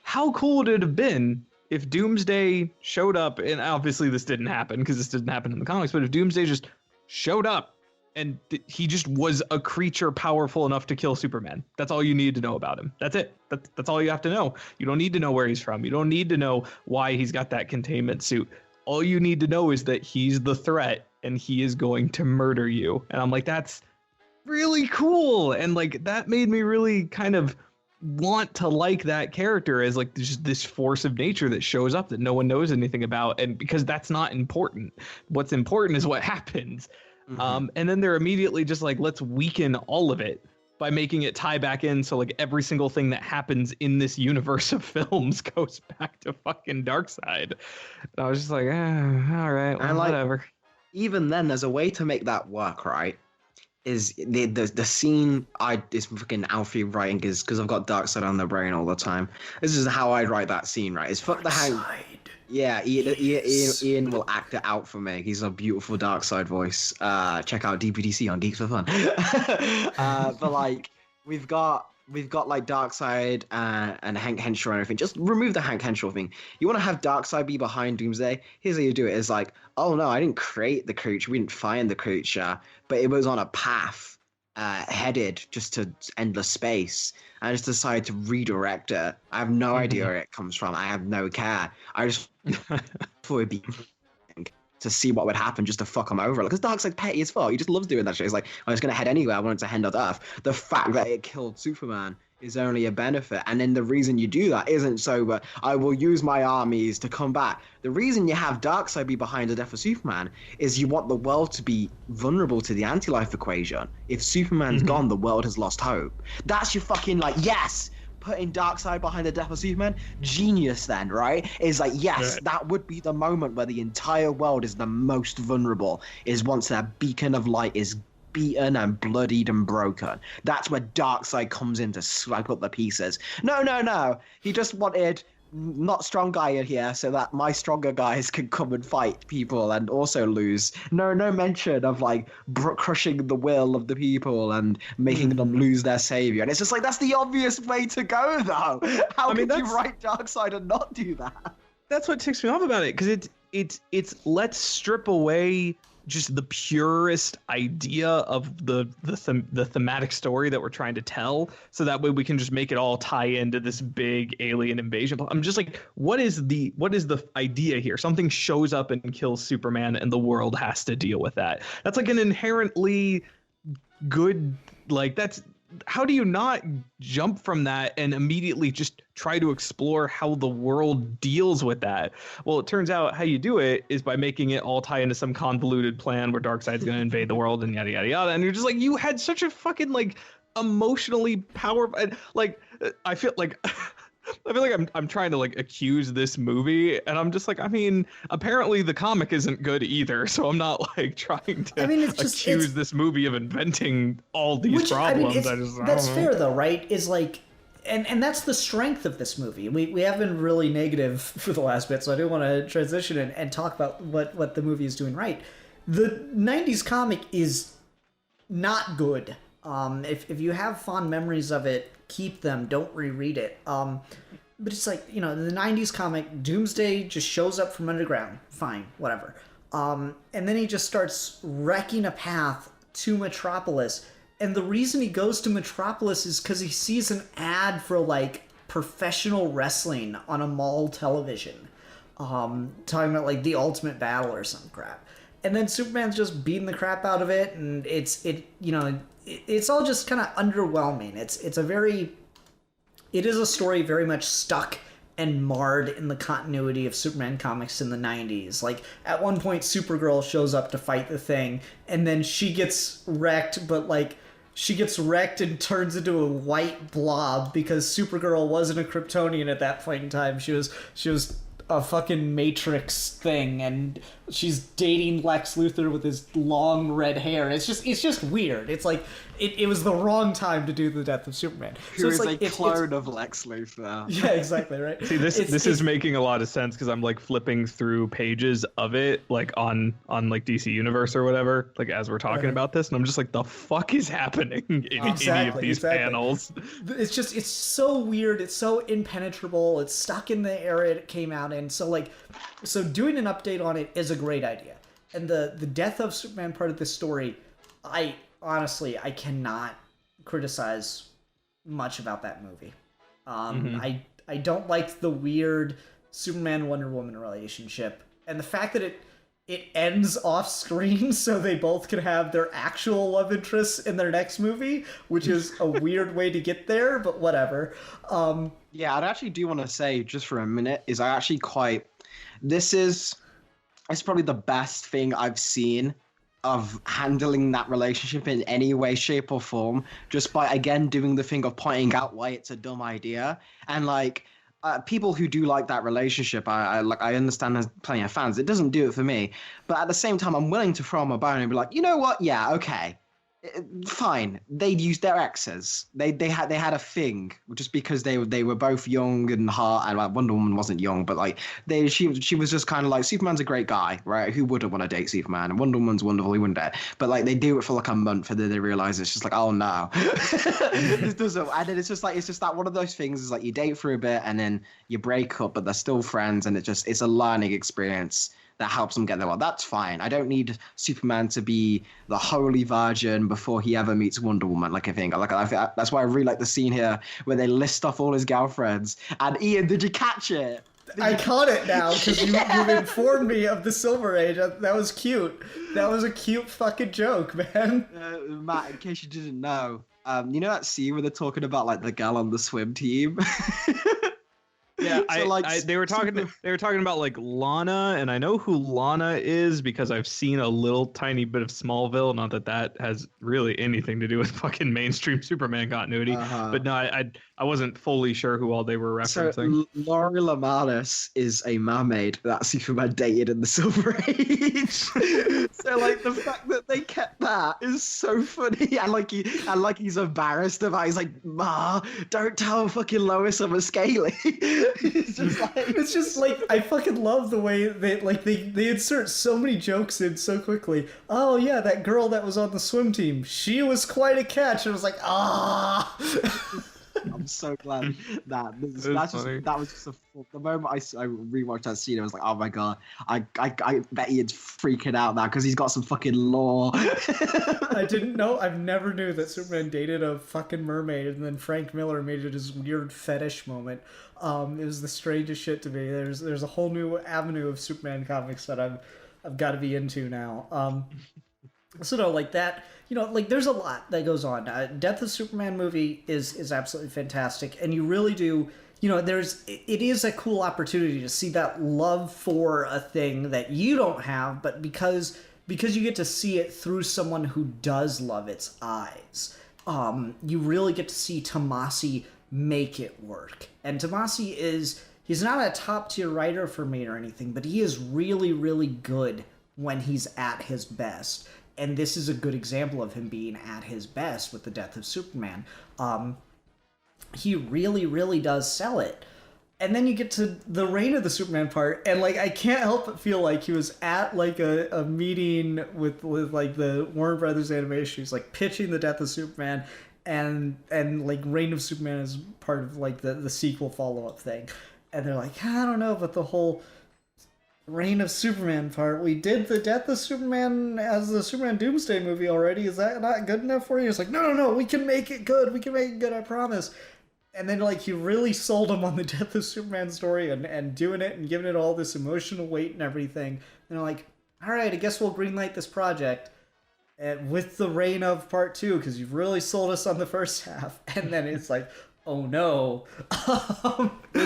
how cool would it have been if Doomsday showed up, and obviously this didn't happen because this didn't happen in the comics, but if Doomsday just showed up and he just was a creature powerful enough to kill Superman. That's all you need to know about him. That's it. That's all you have to know. You don't need to know where he's from. You don't need to know why he's got that containment suit. All you need to know is that he's the threat and he is going to murder you. And I'm like, that's really cool. And like, that made me really kind of want to like that character as like just this force of nature that shows up that no one knows anything about. And because that's not important. What's important is what happens. And then they're immediately just like, let's weaken all of it by making it tie back in. So like every single thing that happens in this universe of films goes back to fucking Darkseid. And I was just like, all right, well, whatever. Even then, there's a way to make that work, right? Is the scene is fucking Alfie writing because I've got Darkseid on the brain all the time. This is how I'd write that scene, right? Is fuck the Hank. Yeah, Ian will act it out for me. He's a beautiful Darkseid voice. Check out DPDC on Geeks for Fun. But like we've got like Darkseid and Hank Henshaw and everything. Just remove the Hank Henshaw thing. You want to have Darkseid be behind Doomsday? Here's how you do it. It's like, oh no, I didn't create the creature. We didn't find the creature, but it was on a path headed just to endless space. I just decided to redirect it. I have no idea where it comes from. I have no care. I just thought it'd be to see what would happen just to fuck him over. Because Darkseid's petty as fuck. He just loves doing that shit. He's like, I was going to head anywhere. I wanted to head on Earth. The fact that it killed Superman is only a benefit. And then the reason you do that isn't so, but I will use my armies to come back. The reason you have Darkseid be behind the death of Superman is you want the world to be vulnerable to the anti-life equation. If Superman's gone, the world has lost hope. That's your fucking like, yes! Putting Darkseid behind the death of Superman, genius then, right? Is like, yes, that would be the moment where the entire world is the most vulnerable, is once that beacon of light is beaten and bloodied and broken. That's where Darkseid comes in to swipe up the pieces. No. He just wanted not strong guy in here so that my stronger guys can come and fight people and also lose. No mention of like crushing the will of the people and making them lose their savior. And it's just like, that's the obvious way to go though. How could you write Darkseid and not do that? That's what ticks me off about it, because it's let's strip away just the purest idea of the thematic story that we're trying to tell, so that way we can just make it all tie into this big alien invasion. I'm just like, what is the idea here? Something shows up and kills Superman, and the world has to deal with that. That's like an inherently good, like, that's, how do you not jump from that and immediately just try to explore how the world deals with that? Well, it turns out how you do it is by making it all tie into some convoluted plan where Darkseid's going to invade the world and yada, yada, yada. And you're just like, you had such a fucking, like, emotionally powerful, like, I feel like I'm trying to, like, accuse this movie, and I'm just like, I mean, apparently the comic isn't good either, so I'm not, like, trying to accuse this movie of inventing all these problems. That's fair though, right? Is like, and that's the strength of this movie. We have been really negative for the last bit, so I do want to transition and talk about what the movie is doing right. The 90s comic is not good. If you have fond memories of it, keep them. Don't reread it. But it's like, you know, the 90s comic, Doomsday just shows up from underground. Fine, whatever. And then he just starts wrecking a path to Metropolis. And the reason he goes to Metropolis is because he sees an ad for, like, professional wrestling on a mall television. Talking about, like, the ultimate battle or some crap. And then Superman's just beating the crap out of it, and it's all just kind of underwhelming. It is a story very much stuck and marred in the continuity of Superman comics in the 90s. Like, at one point, Supergirl shows up to fight the Thing, and then she gets wrecked, but, like, she gets wrecked and turns into a white blob because Supergirl wasn't a Kryptonian at that point in time. She was a fucking Matrix thing, and she's dating Lex Luthor with his long red hair. It's just weird. It's like it was the wrong time to do the death of Superman. Who is like, a clone of Lex Luthor. Yeah, exactly, right. See, this is making a lot of sense because I'm, like, flipping through pages of it, like on like DC Universe or whatever, like, as we're talking about this, and I'm just like, the fuck is happening in any of these panels? It's so weird. It's so impenetrable. It's stuck in the era it came out in. So doing an update on it is a great idea. And the death of Superman part of this story, I cannot criticize much about that movie. I don't like the weird Superman Wonder Woman relationship, and the fact that it ends off screen so they both can have their actual love interests in their next movie, which is a weird way to get there, but whatever. Yeah, I actually do want to say, just for a minute, is it's probably the best thing I've seen of handling that relationship in any way, shape, or form, just by, again, doing the thing of pointing out why it's a dumb idea. And, like, people who do like that relationship, I understand there's plenty of fans. It doesn't do it for me. But at the same time, I'm willing to throw them a bone and be like, you know what? Yeah, okay. Fine. They'd used their exes. They had a thing just because they were both young and hot, and, like, Wonder Woman wasn't young, but, like, she was just kind of like, Superman's a great guy, right? Who wouldn't want to date Superman? And Wonder Woman's wonderful, he wouldn't date. But, like, they do it for like a month, and then they realize it's just like, oh no, this doesn't. And then it's just that one of those things is like, you date for a bit and then you break up, but they're still friends, and it's a learning experience that helps them get there. Well, that's fine. I don't need Superman to be the holy virgin before he ever meets Wonder Woman. Like, I think that's why I really like the scene here where they list off all his girlfriends. And Ian, did you catch it? I caught it now because you've informed me of the Silver Age. That was cute. That was a cute fucking joke, man. Matt, in case you didn't know, you know that scene where they're talking about, like, the girl on the swim team? Yeah, so, they were talking about, like, Lana, and I know who Lana is because I've seen a little tiny bit of Smallville. Not that has really anything to do with fucking mainstream Superman continuity, but no, I wasn't fully sure who all they were referencing. So Laurie Lamanis is a mermaid that Superman dated in the Silver Age. So, like, the fact that they kept that is so funny, and he's embarrassed about. He's like, Ma, don't tell fucking Lois I'm a scaly. It's just like I fucking love the way they insert so many jokes in so quickly. Oh yeah, that girl that was on the swim team, she was quite a catch. And I was like, ah. I'm so glad that that was just the moment I rewatched that scene. I was like, oh my god, I bet Ian's freaking out now because he's got some fucking lore. I didn't know. I've never knew that Superman dated a fucking mermaid, and then Frank Miller made it his weird fetish moment. It was the strangest shit to me. There's a whole new avenue of Superman comics that I've got to be into now. So no, like that, like there's a lot that goes on. Death of Superman movie is absolutely fantastic, and you really do. It is a cool opportunity to see that love for a thing that you don't have, but because you get to see it through someone who does love its eyes, you really get to see Tomasi make it work. And Tomasi he's not a top tier writer for me or anything, but he is really, really good when he's at his best. And this is a good example of him being at his best with the Death of Superman. He really, really does sell it. And then you get to the Reign of the Superman part, and like I can't help but feel like he was at like a meeting with like the Warner Brothers Animation. He's like pitching the Death of Superman, and like Reign of Superman is part of like the sequel follow-up thing. And they're like, I don't know about the whole Reign of Superman part. We did the Death of Superman as the Superman Doomsday movie already. Is that not good enough for you? It's like, no, we can make it good. We can make it good, I promise. And then like he really sold him on the Death of Superman story and doing it and giving it all this emotional weight and everything. And they're like, all right, I guess we'll greenlight this project and with the Reign of Part 2 because you've really sold us on the first half. And then it's like, oh no.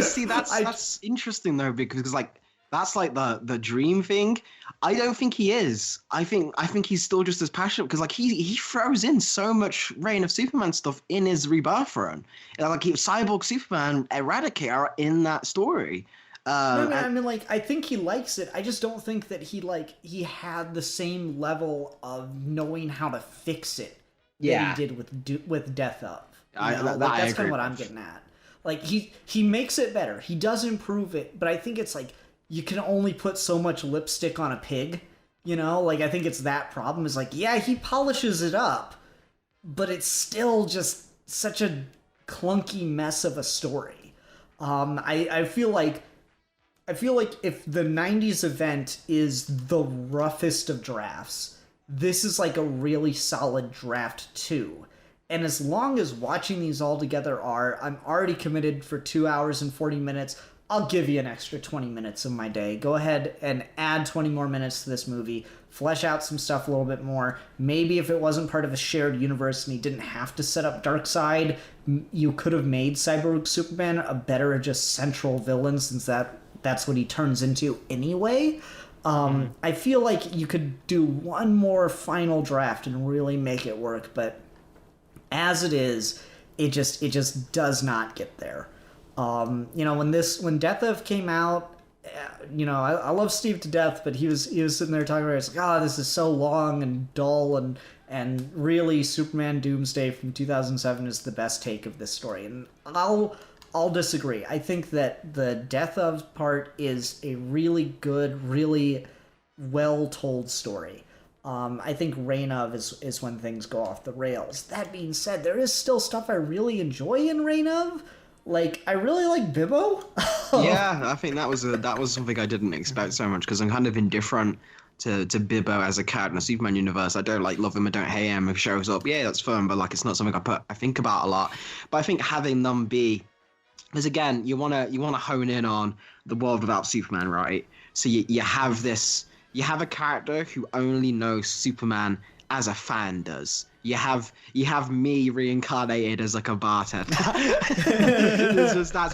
See, that's interesting though, because like that's like the dream thing. I don't think he is. I think he's still just as passionate because like he throws in so much Reign of Superman stuff in his Rebirth run. Like Cyborg Superman, Eradicate are in that story. I mean, like I think he likes it. I just don't think that he had the same level of knowing how to fix it that he did with Death of. That's kind of what I'm getting at. Like he makes it better. He does improve it, but I think it's like you can only put so much lipstick on a pig, Like, I think it's that problem is like, yeah, he polishes it up, but it's still just such a clunky mess of a story. I feel like if the 90s event is the roughest of drafts, this is like a really solid draft 2. And as long as watching these all together I'm already committed for 2 hours and 40 minutes. I'll give you an extra 20 minutes of my day. Go ahead and add 20 more minutes to this movie. Flesh out some stuff a little bit more. Maybe if it wasn't part of a shared universe and he didn't have to set up Darkseid, you could have made Cyborg Superman a better just central villain since that's what he turns into anyway. I feel like you could do one more final draft and really make it work, but as it is, it just does not get there. When Death of came out, I love Steve to death, but he was sitting there talking about it. It's like, this is so long and dull, and really Superman Doomsday from 2007 is the best take of this story. And I'll disagree. I think that the Death of part is a really good, really well told story. I think Reign of is when things go off the rails. That being said, there is still stuff I really enjoy in Reign of. Like, I really like Bibbo. Yeah, I think that was something I didn't expect so much because I'm kind of indifferent to Bibbo as a character in the Superman universe. I don't love him, I don't hate him. If he shows up, yeah, that's fun, but like it's not something I think about a lot. But I think having them be, because again, you wanna hone in on the world without Superman, right? So you have a character who only knows Superman as a fan does. You have me reincarnated as like a bartender. That's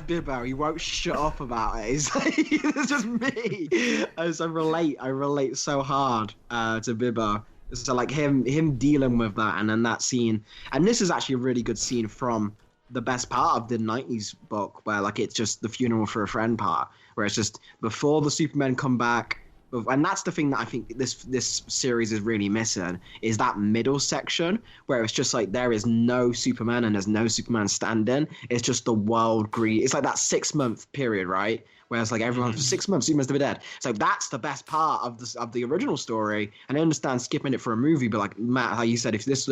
Bibbo. He won't shut up about it. It's just me. As I relate so hard to Bibbo. So like him dealing with that, and then that scene. And this is actually a really good scene from the best part of the 90s book, where like it's just the funeral for a friend part, where it's just before the Supermen come back. And that's the thing that I think this series is really missing, is that middle section where it's just like there is no Superman and there's no Superman standing. It's just the world greed. It's like that 6-month period, right? Where it's like everyone for 6 months, Superman's to be dead. So that's the best part of the original story. And I understand skipping it for a movie, but like Matt, how you said, if this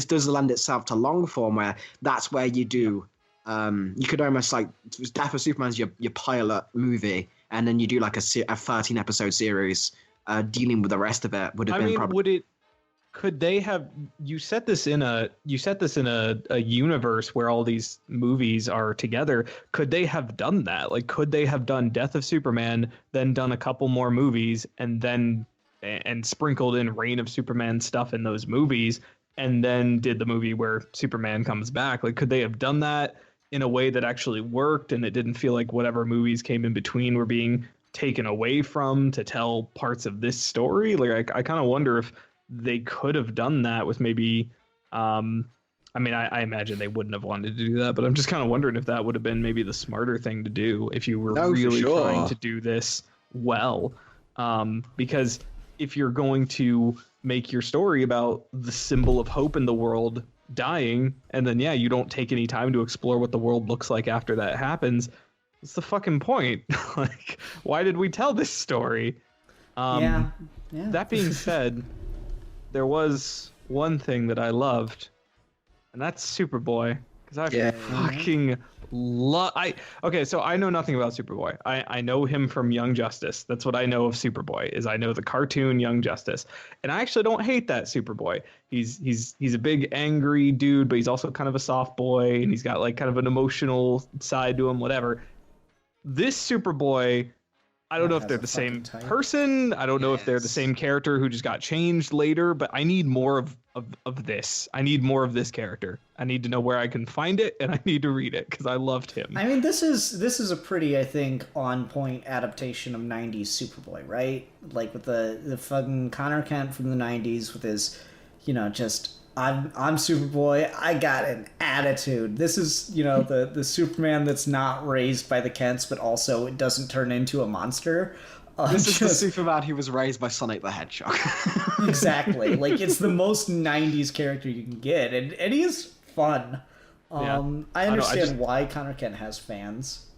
does lend itself to long form, where that's where you do you could almost like Death of Superman's your pilot movie, and then you do like a 13 episode series dealing with the rest of it. Would have been probably. Would it? Could they have? You set this in a universe where all these movies are together. Could they have done that? Like, could they have done Death of Superman, then done a couple more movies, and then sprinkled in Reign of Superman stuff in those movies, and then did the movie where Superman comes back? Like, could they have done that in a way that actually worked, and it didn't feel like whatever movies came in between were being taken away from to tell parts of this story? Like, I kind of wonder if they could have done that with maybe I imagine they wouldn't have wanted to do that, but I'm just kind of wondering if that would have been maybe the smarter thing to do if you were really trying to do this well. Because if you're going to make your story about the symbol of hope in the world dying, and then you don't take any time to explore what the world looks like after that happens, what's the fucking point? Like, why did we tell this story? That being said, there was one thing that I loved, and that's Superboy, because I fucking love. So I know nothing about Superboy. I know him from Young Justice. That's what I know of Superboy. Is I know the cartoon Young Justice, and I actually don't hate that Superboy. He's a big angry dude, but he's also kind of a soft boy, and he's got like kind of an emotional side to him. Whatever. This Superboy, I don't know if they're the same person. I don't know if they're the same character who just got changed later, but I need more of this. I need more of this character. I need to know where I can find it, and I need to read it because I loved him. I mean, this is a pretty, I think, on point adaptation of 90s Superboy, right? Like with the fucking Connor Kent from the 90s with his, just I'm Superboy. I got an attitude. This is, the Superman that's not raised by the Kents, but also it doesn't turn into a monster. This is the Superman who was raised by Sonic the Hedgehog. Exactly. Like, it's the most 90s character you can get, and he is fun. I understand why Connor Kent has fans.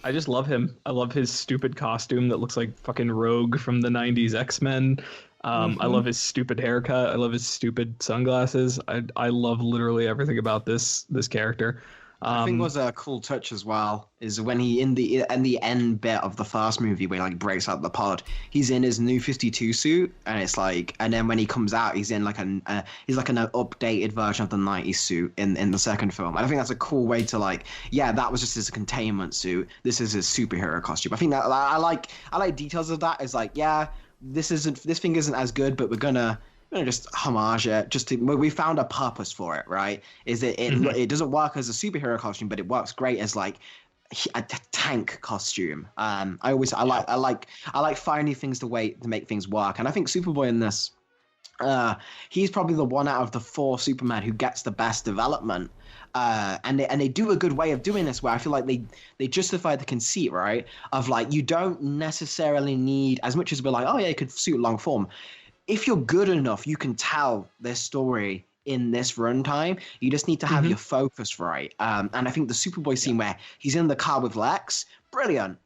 I just love him. I love his stupid costume that looks like fucking Rogue from the 90s X-Men. I love his stupid haircut. I love his stupid sunglasses. I love literally everything about this character. I think was a cool touch as well is when he in the end bit of the first movie where he like breaks out the pod, he's in his new 52 suit, and it's like, and then when he comes out, he's in like he's like an updated version of the 90s suit in the second film. And I think that's a cool way to like, that was just his containment suit. This is his superhero costume. I think that I like details of that. Is like, this thing isn't as good, but we're gonna just homage it. We found a purpose for it, right? Is it doesn't work as a superhero costume, but it works great as like a tank costume. I like finding things to make things work, and I think Superboy in this, he's probably the one out of the 4 Superman who gets the best development. And they do a good way of doing this where I feel like they justify the conceit, right? Of like, you don't necessarily need, as much as we're like, it could suit long form. If you're good enough, you can tell this story in this runtime. You just need to have your focus right. And I think the Superboy scene where he's in the car with Lex, brilliant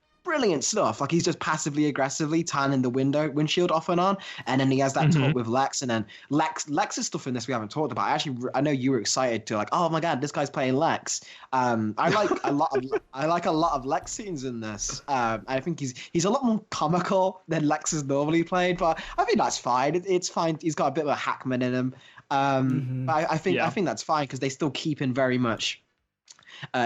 stuff. Like, he's just passively aggressively turning the windshield off and on, and then he has that talk with Lex, and then Lex's stuff in this we haven't talked about. I know you were excited to like, oh my god, this guy's playing Lex. I like a lot of Lex scenes in this. I think he's a lot more comical than Lex is normally played, but I think that's fine. It's fine. He's got a bit of a Hackman in him. But I think that's fine because they still keep in very much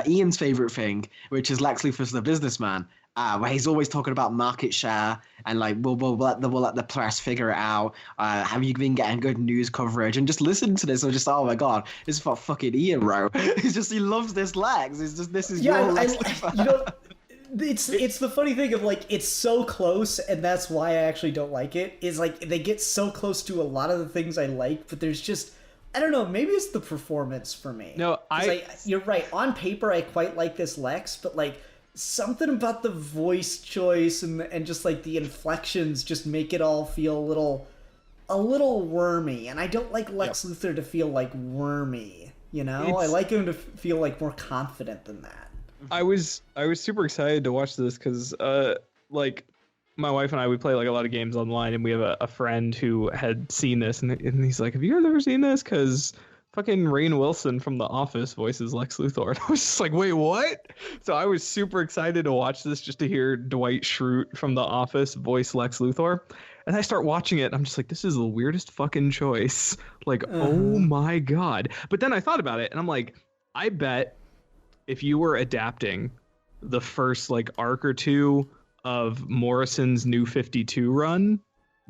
Ian's favorite thing, which is Lex Luthor's the businessman. Where he's always talking about market share and like we'll let the press figure it out. Have you been getting good news coverage? And just listen to this, or just, oh my god, this is for fucking Ian, bro. He loves this Lex. This is your Lex Luthor. It's the funny thing of like, it's so close, and that's why I actually don't like it. Is like they get so close to a lot of the things I like, but there's just, I don't know, maybe it's the performance for me. No, you're right. On paper, I quite like this Lex, but like, something about the voice choice and just like the inflections just make it all feel a little wormy, and I don't like Lex Luthor to feel like wormy, I like him to feel like more confident than that. I was super excited to watch this because like my wife and I, we play like a lot of games online, and we have a friend who had seen this, and he's like, have you guys ever seen this? Because fucking Rainn Wilson from The Office voices Lex Luthor. And I was just like, wait, what? So I was super excited to watch this just to hear Dwight Schrute from The Office voice Lex Luthor. And I start watching it, and I'm just like, this is the weirdest fucking choice. Like, oh my God. But then I thought about it, and I'm like, I bet if you were adapting the first like arc or two of Morrison's New 52 run,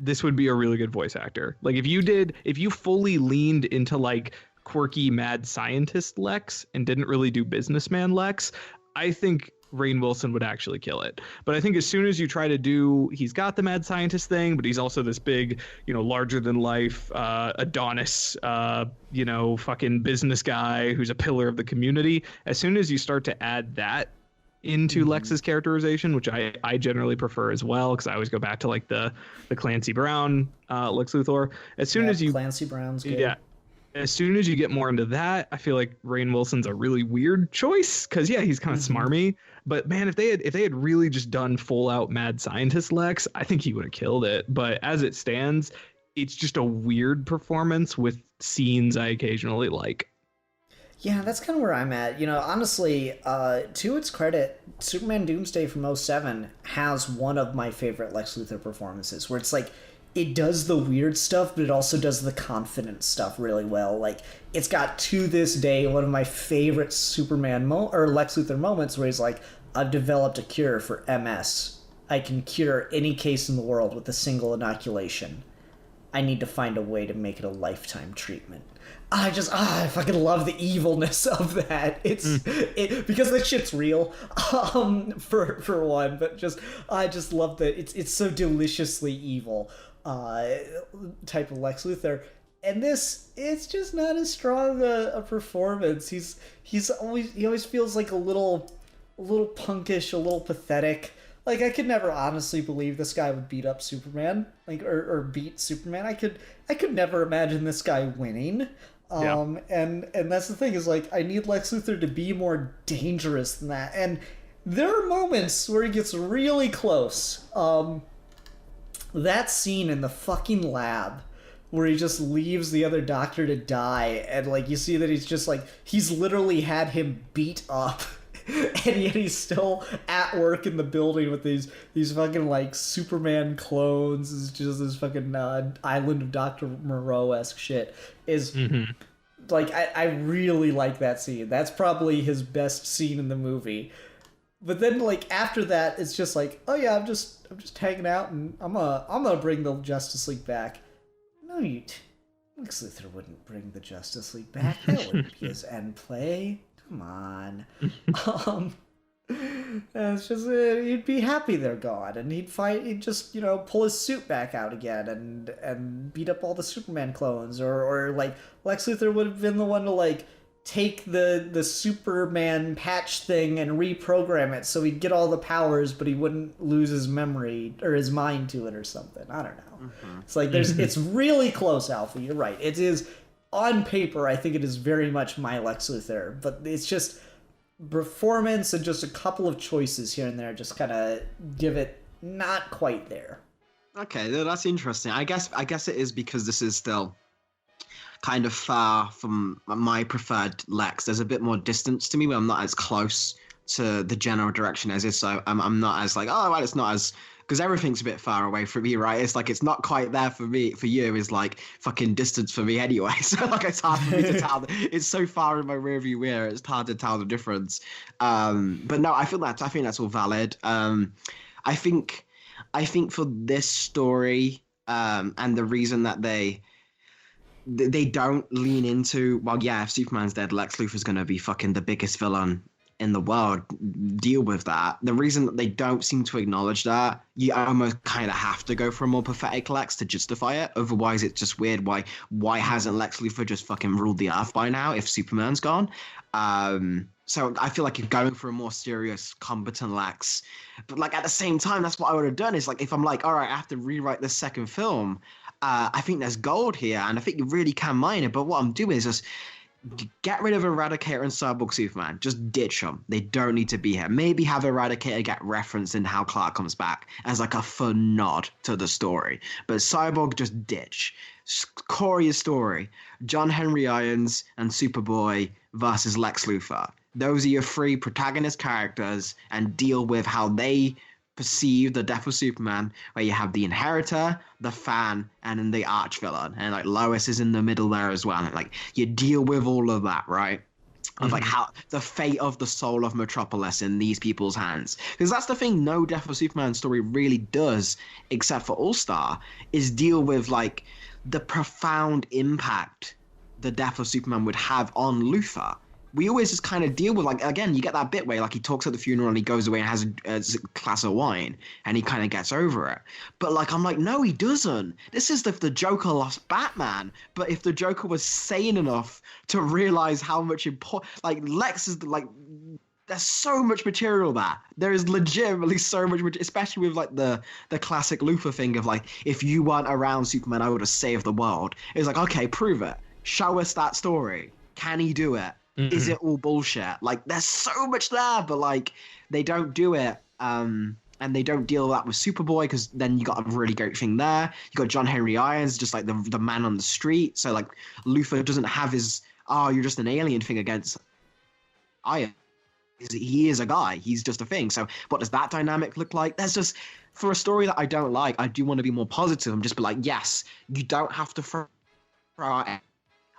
this would be a really good voice actor. Like if you fully leaned into like quirky mad scientist Lex and didn't really do businessman Lex, I think Rainn Wilson would actually kill it. But I think as soon as you try to do, he's got the mad scientist thing, but he's also this big, larger than life Adonis, fucking business guy who's a pillar of the community. As soon as you start to add that into Lex's characterization, which I generally prefer as well, because I always go back to like the Clancy Brown Lex Luthor. As soon as you Clancy Brown's good. Yeah. As soon as you get more into that, I feel like Rainn Wilson's a really weird choice because he's kind of smarmy. But man, if they had really just done full out mad scientist Lex, I think he would have killed it. But as it stands, it's just a weird performance with scenes I occasionally like. Yeah, that's kind of where I'm at. Honestly, to its credit, Superman Doomsday from '07 has one of my favorite Lex Luthor performances, where it's like, it does the weird stuff, but it also does the confident stuff really well. Like, it's got, to this day, one of my favorite Superman or Lex Luthor moments where he's like, I've developed a cure for MS. I can cure any case in the world with a single inoculation. I need to find a way to make it a lifetime treatment. I fucking love the evilness of that. It's because that shit's real, for one, but I just love that it's so deliciously evil, type of Lex Luthor. And it's just not as strong a performance. He always feels like a little punkish, a little pathetic. Like, I could never honestly believe this guy would beat up Superman, or beat Superman. I could never imagine this guy winning. And that's the thing, is like, I need Lex Luthor to be more dangerous than that. And there are moments where he gets really close. That scene in the fucking lab where he just leaves the other doctor to die, and like, you see that he's just like, he's literally had him beat up. And yet he's still at work in the building with these fucking like Superman clones. It's just this fucking Island of Dr. Moreau-esque shit. Like, I really like that scene. That's probably his best scene in the movie. But then like after that, it's just like, oh yeah, I'm just hanging out, and I'm gonna bring the Justice League back. No, Lex Luthor wouldn't bring the Justice League back. That wouldn't be his end play. Come on. And it's just, he'd be happy they're gone, and he'd just, pull his suit back out again and beat up all the Superman clones, or like, Lex Luthor would have been the one to like take the Superman patch thing and reprogram it so he'd get all the powers, but he wouldn't lose his memory or his mind to it or something. I don't know. It's like, it's really close, Alpha. You're right. It is. On paper, I think it is very much my Lex Luthor, but it's just performance and just a couple of choices here and there just kind of give it not quite there. Okay, that's interesting. I guess it is because this is still kind of far from my preferred Lex. There's a bit more distance to me, but I'm not as close to the general direction as is, so I'm not as like, oh, well, it's not as... Because everything's a bit far away from me, right? It's like, it's not quite there for me. For you, is like fucking distance for me anyway. So like, it's hard for me to tell. It's so far in my rearview mirror. It's hard to tell the difference. But no, I think that's all valid. I think for this story, and the reason that they don't lean into, well, yeah, if Superman's dead, Lex Luthor's gonna be fucking the biggest villain in the world, deal with that. The reason that they don't seem to acknowledge that, you almost kind of have to go for a more pathetic Lex to justify it. Otherwise, it's just weird. Why hasn't Lex Luthor just fucking ruled the earth by now if Superman's gone? So I feel like you're going for a more serious, competent Lex. But like, at the same time, that's what I would have done. Is like, if I'm like, all right, I have to rewrite this second film, I think there's gold here, and I think you really can mine it. But what I'm doing is just get rid of Eradicator and Cyborg Superman. Just ditch them. They don't need to be here. Maybe have Eradicator get referenced in how Clark comes back as like a fun nod to the story. But Cyborg, just ditch. core of your story, John Henry Irons and Superboy versus Lex Luthor. Those are your three protagonist characters, and deal with how they perceive the death of Superman, where you have the inheritor, the fan, and then the arch villain. And like Lois is in the middle there as well. And like you deal with all of that, right? Of like how the fate of the soul of Metropolis in these people's hands. Because that's the thing no Death of Superman story really does, except for All-Star, is deal with like the profound impact the death of Superman would have on Luthor. We always just kind of deal with, like, again, you get that bit where like he talks at the funeral and he goes away and has a glass of wine and he kind of gets over it. But like, I'm like, no, he doesn't. This is if the Joker lost Batman, but if the Joker was sane enough to realize how much like Lex is like, there's so much material there. There is legitimately so much, especially with like the classic Luthor thing of like, if you weren't around Superman, I would have saved the world. It's like, okay, prove it. Show us that story. Can he do it? Is it all bullshit? Like, there's so much there, but like they don't do it. And they don't deal with that with Superboy, because then you got a really great thing there. You got John Henry Irons, just like the man on the street. So like Luthor doesn't have his you're just an alien thing against Irons. He is a guy. He's just a thing. So what does that dynamic look like? There's just, for a story that I don't like, I do want to be more positive and just be like, yes, you don't have to throw out.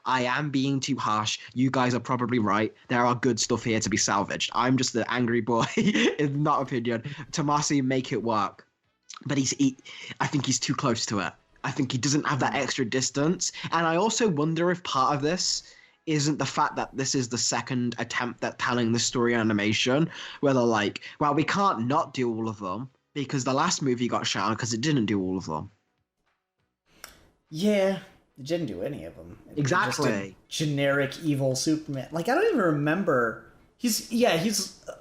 I am being too harsh. You guys are probably right. There are good stuff here to be salvaged. I'm just the angry boy, in that opinion. Tomasi, make it work. But I think he's too close to it. I think he doesn't have that extra distance. And I also wonder if part of this isn't the fact that this is the second attempt at telling the story in animation, where they're like, well, we can't not do all of them because the last movie got shot because it didn't do all of them. Yeah. It didn't do any of them. Exactly. Just a generic evil Superman. Like, I don't even remember. He's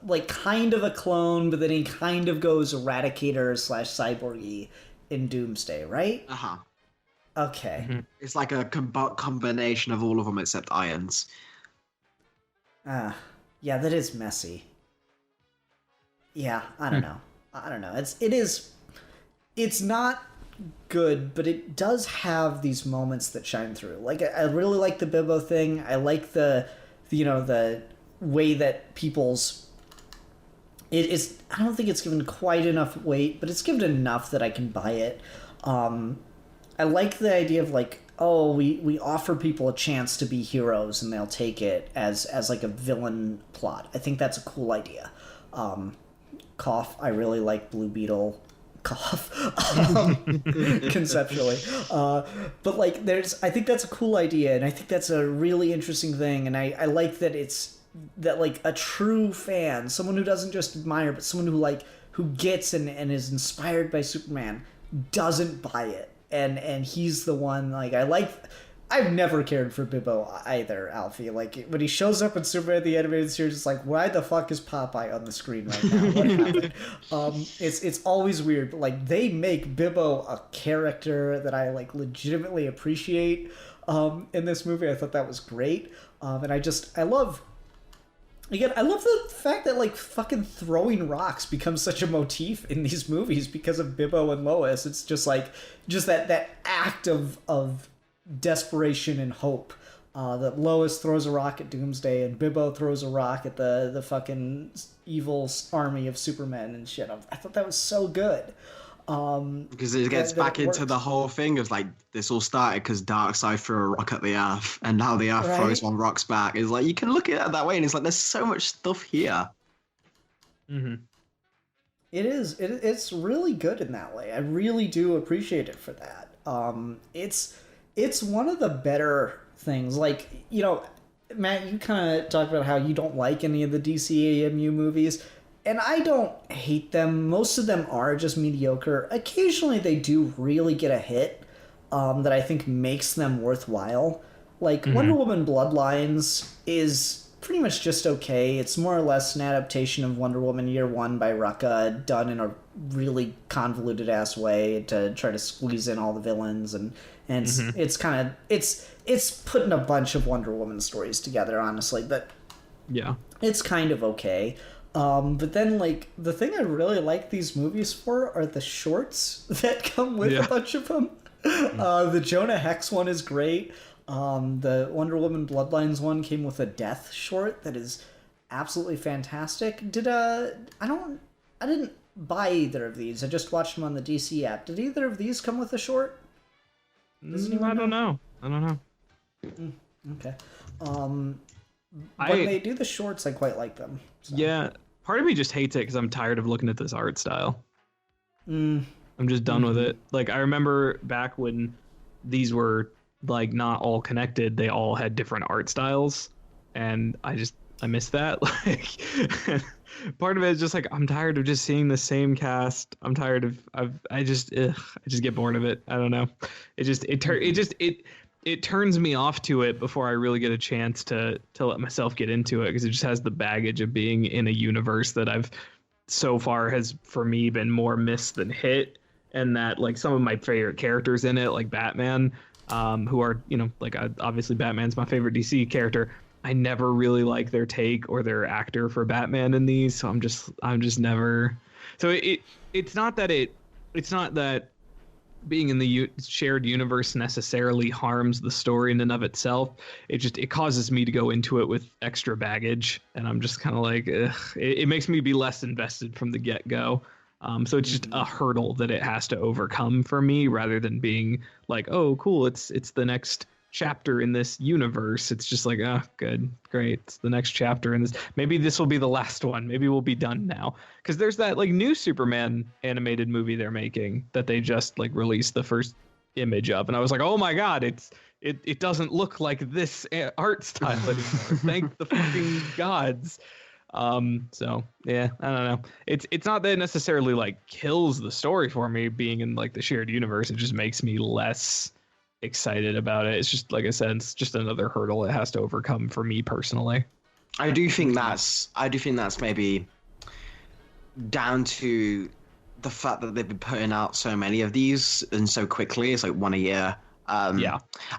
like kind of a clone, but then he kind of goes Eradicator / Cyborg-y in Doomsday, right? Uh-huh. Okay. It's like a combination of all of them except Irons. Yeah, that is messy. Yeah, I don't know. I don't know. It's not good, but it does have these moments that shine through. Like, I really like the Bibbo thing. I like the way that people's it's I don't think it's given quite enough weight, but it's given enough that I can buy it. I like the idea of like, oh, we offer people a chance to be heroes and they'll take it as like a villain plot. I think that's a cool idea. Cough, I really like Blue Beetle. Cough. Conceptually. But like I think that's a cool idea, and I think that's a really interesting thing, and I like that it's that like a true fan, someone who doesn't just admire, but someone who gets and is inspired by Superman, doesn't buy it. And he's the one, like, I've never cared for Bibbo either, Alfie. Like, when he shows up in Superman the Animated Series, it's like, why the fuck is Popeye on the screen right now? What happened? It's always weird, but like, they make Bibbo a character that I like legitimately appreciate in this movie. I thought that was great. And I love the fact that like fucking throwing rocks becomes such a motif in these movies because of Bibbo and Lois. It's just that act of desperation and hope, that Lois throws a rock at Doomsday and Bibbo throws a rock at the fucking evil army of Supermen and shit. I thought that was so good. Because it gets back into the whole thing of like, this all started because Darkseid threw a rock at the Earth, and now the Earth throws one rocks back. It's like, you can look at it that way, and it's like, there's so much stuff here. Mm-hmm. It is. It's really good in that way. I really do appreciate it for that. It's one of the better things. Like, you know, Matt, you kind of talked about how you don't like any of the DCAMU movies. And I don't hate them. Most of them are just mediocre. Occasionally they do really get a hit that I think makes them worthwhile. Like, Wonder Woman Bloodlines is pretty much just okay. It's more or less an adaptation of Wonder Woman Year One by Rucka, done in a really convoluted-ass way to try to squeeze in all the villains. And it's kind of... It's putting a bunch of Wonder Woman stories together, honestly. But yeah, it's kind of okay. But then, like, the thing I really like these movies for are the shorts that come with a bunch of them. The Jonah Hex one is great. The Wonder Woman Bloodlines one came with a death short that is absolutely fantastic. I didn't buy either of these. I just watched them on the DC app. Did either of these come with a short? I don't know. Okay. When they do the shorts, I quite like them. So. Yeah, part of me just hates it because I'm tired of looking at this art style. I'm just done with it. Like, I remember back when these were like not all connected, they all had different art styles, and I miss that. Like, part of it is just like I'm tired of just seeing the same cast. I'm tired of I just get bored of it. I don't know. It turns me off to it before I really get a chance to let myself get into it, because it just has the baggage of being in a universe that I've so far has for me been more miss than hit, and that like some of my favorite characters in it, like Batman, who are, you know, like obviously Batman's my favorite DC character. I never really like their take or their actor for Batman in these, so I'm just never. So it's not that being in the shared universe necessarily harms the story in and of itself. It causes me to go into it with extra baggage, and I'm just kind of like, ugh. It makes me be less invested from the get-go. So it's just a hurdle that it has to overcome for me, rather than being like, oh, cool, it's the next chapter in this universe. It's just like, oh, good, great, it's the next chapter in this. Maybe this will be the last one. Maybe we'll be done now, because there's that like new Superman animated movie they're making that they just like released the first image of, and I was like, oh my god, it doesn't look like this art style anymore. Thank the fucking gods. So yeah, I don't know. It's not that it necessarily like kills the story for me being in like the shared universe. It just makes me less excited about it. It's just, like I said, it's just another hurdle it has to overcome for me personally. I do think that's maybe down to the fact that they've been putting out so many of these and so quickly. It's like one a year. I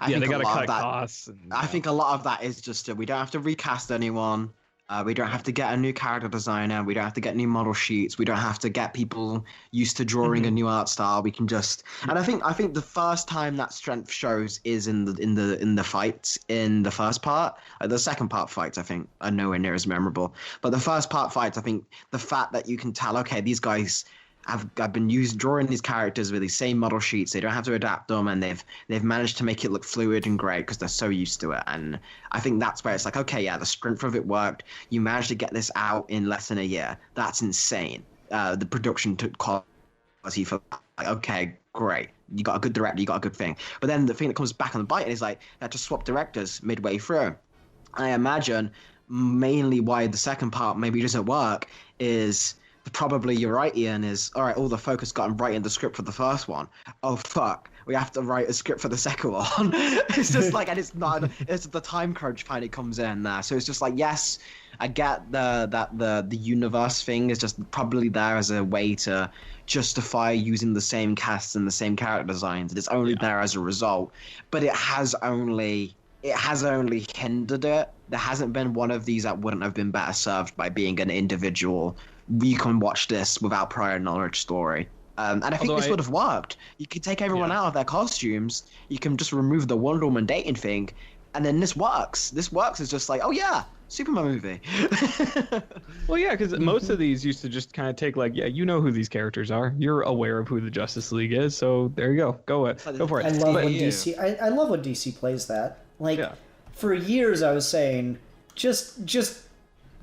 think they gotta cut that, costs. I think a lot of that is just we don't have to recast anyone. We don't have to get a new character designer. We don't have to get new model sheets. We don't have to get people used to drawing a new art style. We can just, and I think the first time that strength shows is in the fights in the first part. The second part fights, I think, are nowhere near as memorable. But the first part fights, I think the fact that you can tell, okay, these guys have been drawing these characters with these same model sheets. They don't have to adapt them, and they've managed to make it look fluid and great because they're so used to it. And I think that's where it's like, okay, yeah, the strength of it worked. You managed to get this out in less than a year. That's insane. The production took quality for like, okay, great. You got a good director. You got a good thing. But then the thing that comes back on the bite is like they had to swap directors midway through. I imagine mainly why the second part maybe doesn't work is. Probably you're right, Ian, is all right, all the focus got on writing the script for the first one. Oh fuck, we have to write a script for the second one. It's just like, and it's the time crunch finally comes in there. So it's just like, yes, I get the universe thing is just probably there as a way to justify using the same cast and the same character designs. It's only there as a result, but it has only hindered it. There hasn't been one of these that wouldn't have been better served by being an individual. You can watch this without prior knowledge story. And I think this would have worked. You could take everyone out of their costumes. You can just remove the Wonder Woman dating thing. And then this works. This works. It's just like, oh yeah, Superman movie. Well, yeah, because most of these used to just kind of take like, yeah, you know who these characters are. You're aware of who the Justice League is. So there you go. Go for it. I love when DC. I love when DC plays that. Like, for years I was saying, just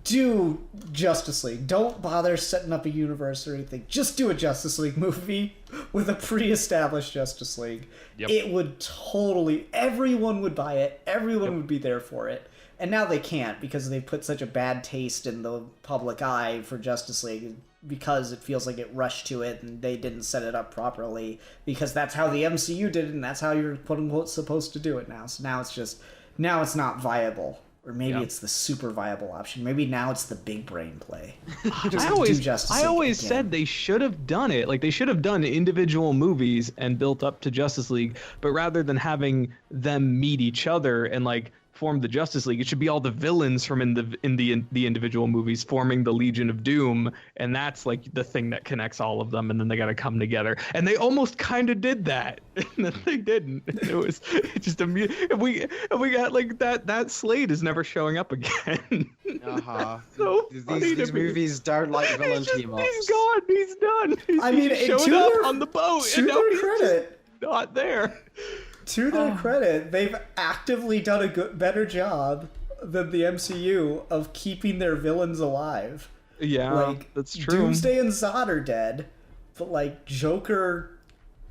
do Justice League. Don't bother setting up a universe or anything. Just do a Justice League movie with a pre-established Justice League. Yep. It would totally... Everyone would buy it. Everyone would be there for it. And now they can't because they put such a bad taste in the public eye for Justice League because it feels like it rushed to it and they didn't set it up properly because that's how the MCU did it and that's how you're quote-unquote supposed to do it now. So now it's just... Now it's not viable. Or maybe it's the super viable option. Maybe now it's the big brain play. I always said they should have done it. Like, they should have done individual movies and built up to Justice League. But rather than having them meet each other and, like, formed the Justice League. It should be all the villains from in the individual movies forming the Legion of Doom, and that's like the thing that connects all of them, and then they got to come together. And they almost kind of did that, and then they didn't. It just if we got like that Slade is never showing up again. So these movies don't like villain team ups. He's gone. He's done. He showed up on the boat, and now he's just not there. To their credit, they've actively done a better job than the MCU of keeping their villains alive. Yeah, like, that's true. Doomsday and Zod are dead, but like Joker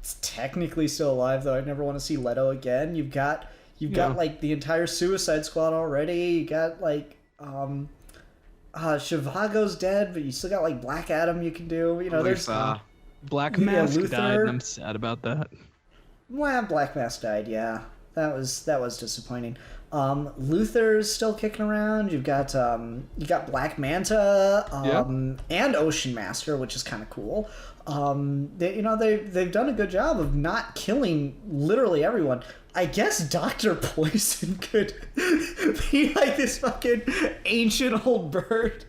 is technically still alive, though I never want to see Leto again. You've got like the entire Suicide Squad already. You got like Shivago's dead, but you still got like Black Adam you can do. You know, there's Black Mask Luther died, and I'm sad about that. Well, Black Mask died, yeah. That was disappointing. Luther's still kicking around. You got Black Manta, and Ocean Master, which is kind of cool. They've done a good job of not killing literally everyone. I guess Dr. Poison could be like this fucking ancient old bird.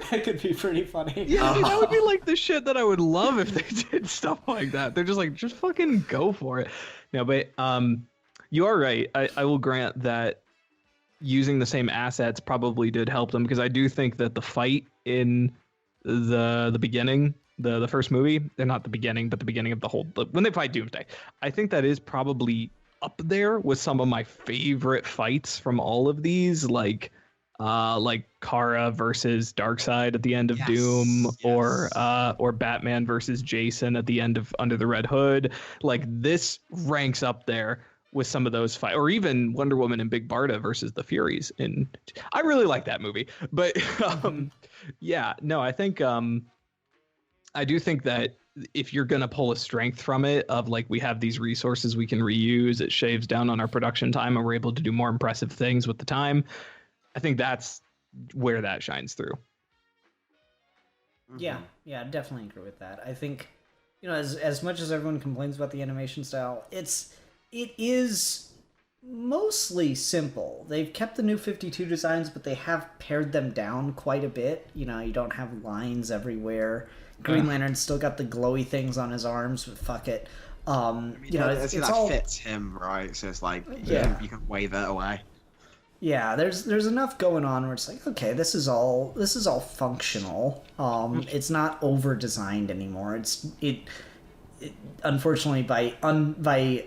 That could be pretty funny. Yeah, I mean, that would be like the shit that I would love if they did stuff like that. They're just like, just fucking go for it. No, but you are right. I will grant that using the same assets probably did help them, because I do think that the fight in the beginning, the first movie, they're not the beginning, but the beginning of the whole, when they fight Doomsday, I think that is probably up there with some of my favorite fights from all of these, like Kara versus Darkseid at the end of Doom, or Batman versus Jason at the end of Under the Red Hood. Like, this ranks up there with some of those fights, or even Wonder Woman and Big Barda versus the Furies. And I really like that movie, but I think I do think that if you're going to pull a strength from it, of like, we have these resources we can reuse, it shaves down on our production time and we're able to do more impressive things with the time, I think that's where that shines through. Yeah, definitely agree with that. I think, as much as everyone complains about the animation style, it is mostly simple. They've kept the New 52 designs, but they have pared them down quite a bit. You don't have lines everywhere. Green Lantern's still got the glowy things on his arms, but fuck it. That all fits him, right? So it's like, you can wave it away. Yeah, there's enough going on where it's like, okay, this is all functional. It's not over designed anymore. It unfortunately by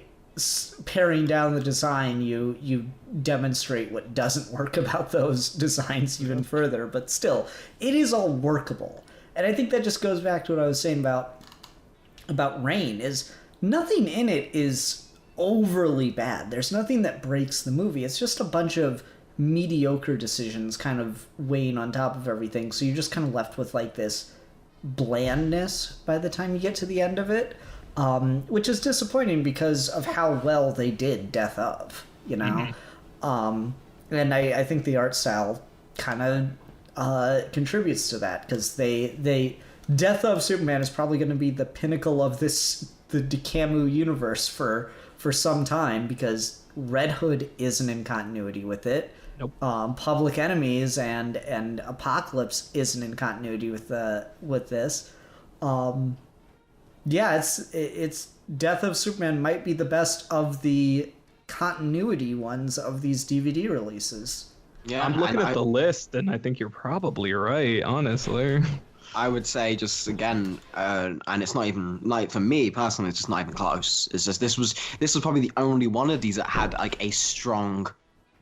paring down the design, you demonstrate what doesn't work about those designs even further. But still, it is all workable, and I think that just goes back to what I was saying about Reign. Is nothing in it is overly bad. There's nothing that breaks the movie. It's just a bunch of mediocre decisions kind of weighing on top of everything. So you're just kind of left with like this blandness by the time you get to the end of it, which is disappointing because of how well they did Death of, and I think the art style kind of contributes to that, because they Death of Superman is probably going to be the pinnacle of the DeCamu universe for some time, because Red Hood isn't in continuity with it. Nope. Public Enemies and Apocalypse isn't in continuity with this. It's Death of Superman might be the best of the continuity ones of these DVD releases. Yeah, I'm looking at the list, and I think you're probably right, honestly. I would say, just again, and it's not even like, for me personally, it's just not even close. It's just this was probably the only one of these that had like a strong,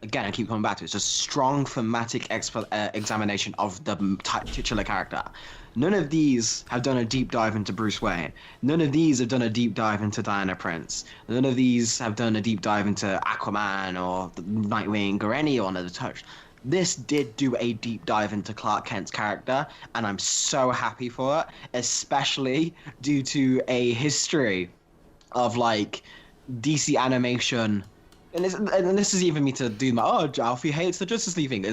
again, I keep coming back to it, it's a strong thematic examination of the titular character. None of these have done a deep dive into Bruce Wayne. None of these have done a deep dive into Diana Prince. None of these have done a deep dive into Aquaman or Nightwing or any one of the touch. This did do a deep dive into Clark Kent's character, and I'm so happy for it, especially due to a history of like DC animation. And this is even me to do my, Alfie hates the Justice League thing.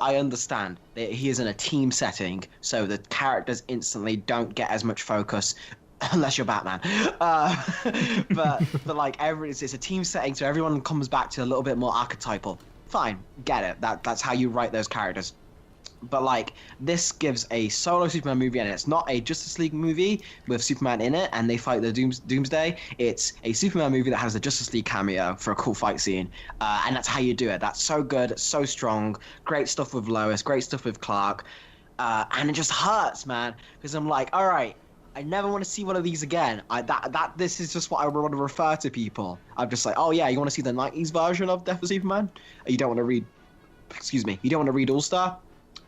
I understand that he is in a team setting, so the characters instantly don't get as much focus unless you're Batman. But like it's a team setting, so everyone comes back to a little bit more archetypal. Fine, get it. That's how you write those characters. But like this gives a solo Superman movie, and it's not a Justice League movie with Superman in it and they fight the Doomsday. It's a Superman movie that has a Justice League cameo for a cool fight scene, and that's how you do it. That's so good, so strong. Great stuff with Lois, great stuff with Clark, and it just hurts, man, because I'm like, all right, I never want to see one of these again. This is just what I want to refer to people. I'm just like, oh yeah, you want to see the 90s version of Death of Superman? You don't want to read, you don't want to read All Star?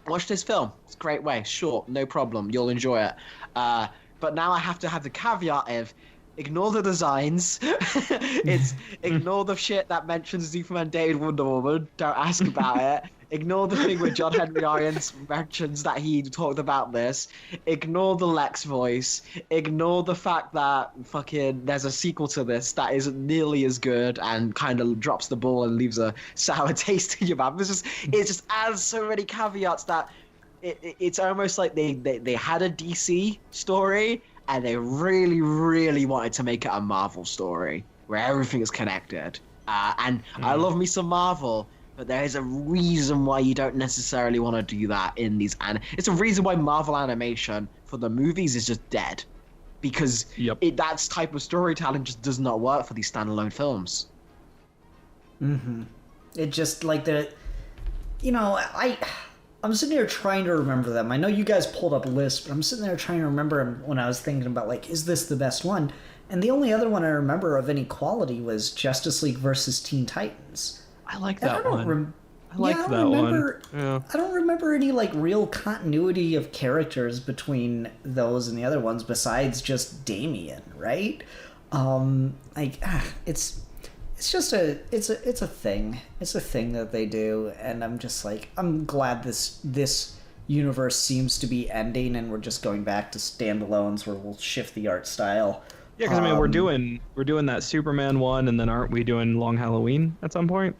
Watch this film. It's a great way. Sure, no problem. You'll enjoy it. But now I have to have the caveat of ignore the designs. It's ignore the shit that mentions Superman dated Wonder Woman. Don't ask about it. Ignore the thing where John Henry Irons mentions that he talked about this. Ignore the Lex voice. Ignore the fact that fucking there's a sequel to this that isn't nearly as good and kind of drops the ball and leaves a sour taste in your mouth. It just adds so many caveats that it's almost like they had a DC story and they really, really wanted to make it a Marvel story where everything is connected. I love me some Marvel, but there is a reason why you don't necessarily want to do that in these. And it's a reason why Marvel animation for the movies is just dead, because that type of storytelling just does not work for these standalone films. Mm-hmm. It just like I'm sitting here trying to remember them. I know you guys pulled up a list, but I'm sitting there trying to remember them when I was thinking about, like, is this the best one? And the only other one I remember of any quality was Justice League versus Teen Titans. I like that one. I like that one. Yeah. I don't remember any, like, real continuity of characters between those and the other ones besides just Damian, right? It's just a thing. It's a thing that they do, and I'm just like, I'm glad this universe seems to be ending, and we're just going back to standalones where we'll shift the art style. Yeah, because I mean, we're doing that Superman one, and then aren't we doing Long Halloween at some point?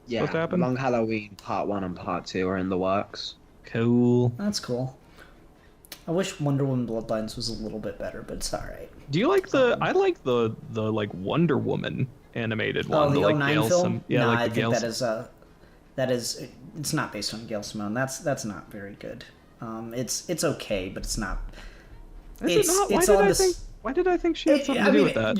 Yeah, supposed to happen? Long Halloween Part 1 and Part 2 are in the works. Cool. That's cool. I wish Wonder Woman Bloodlines was a little bit better, but it's all right. Do you like I like the like Wonder Woman animated one. Oh, the like 09 Gail film? Yeah, no, like I the think Gail that is it's not based on Gail Simone. That's not very good. It's okay, but it's not. Is it not? Why did I think she had something to do with that?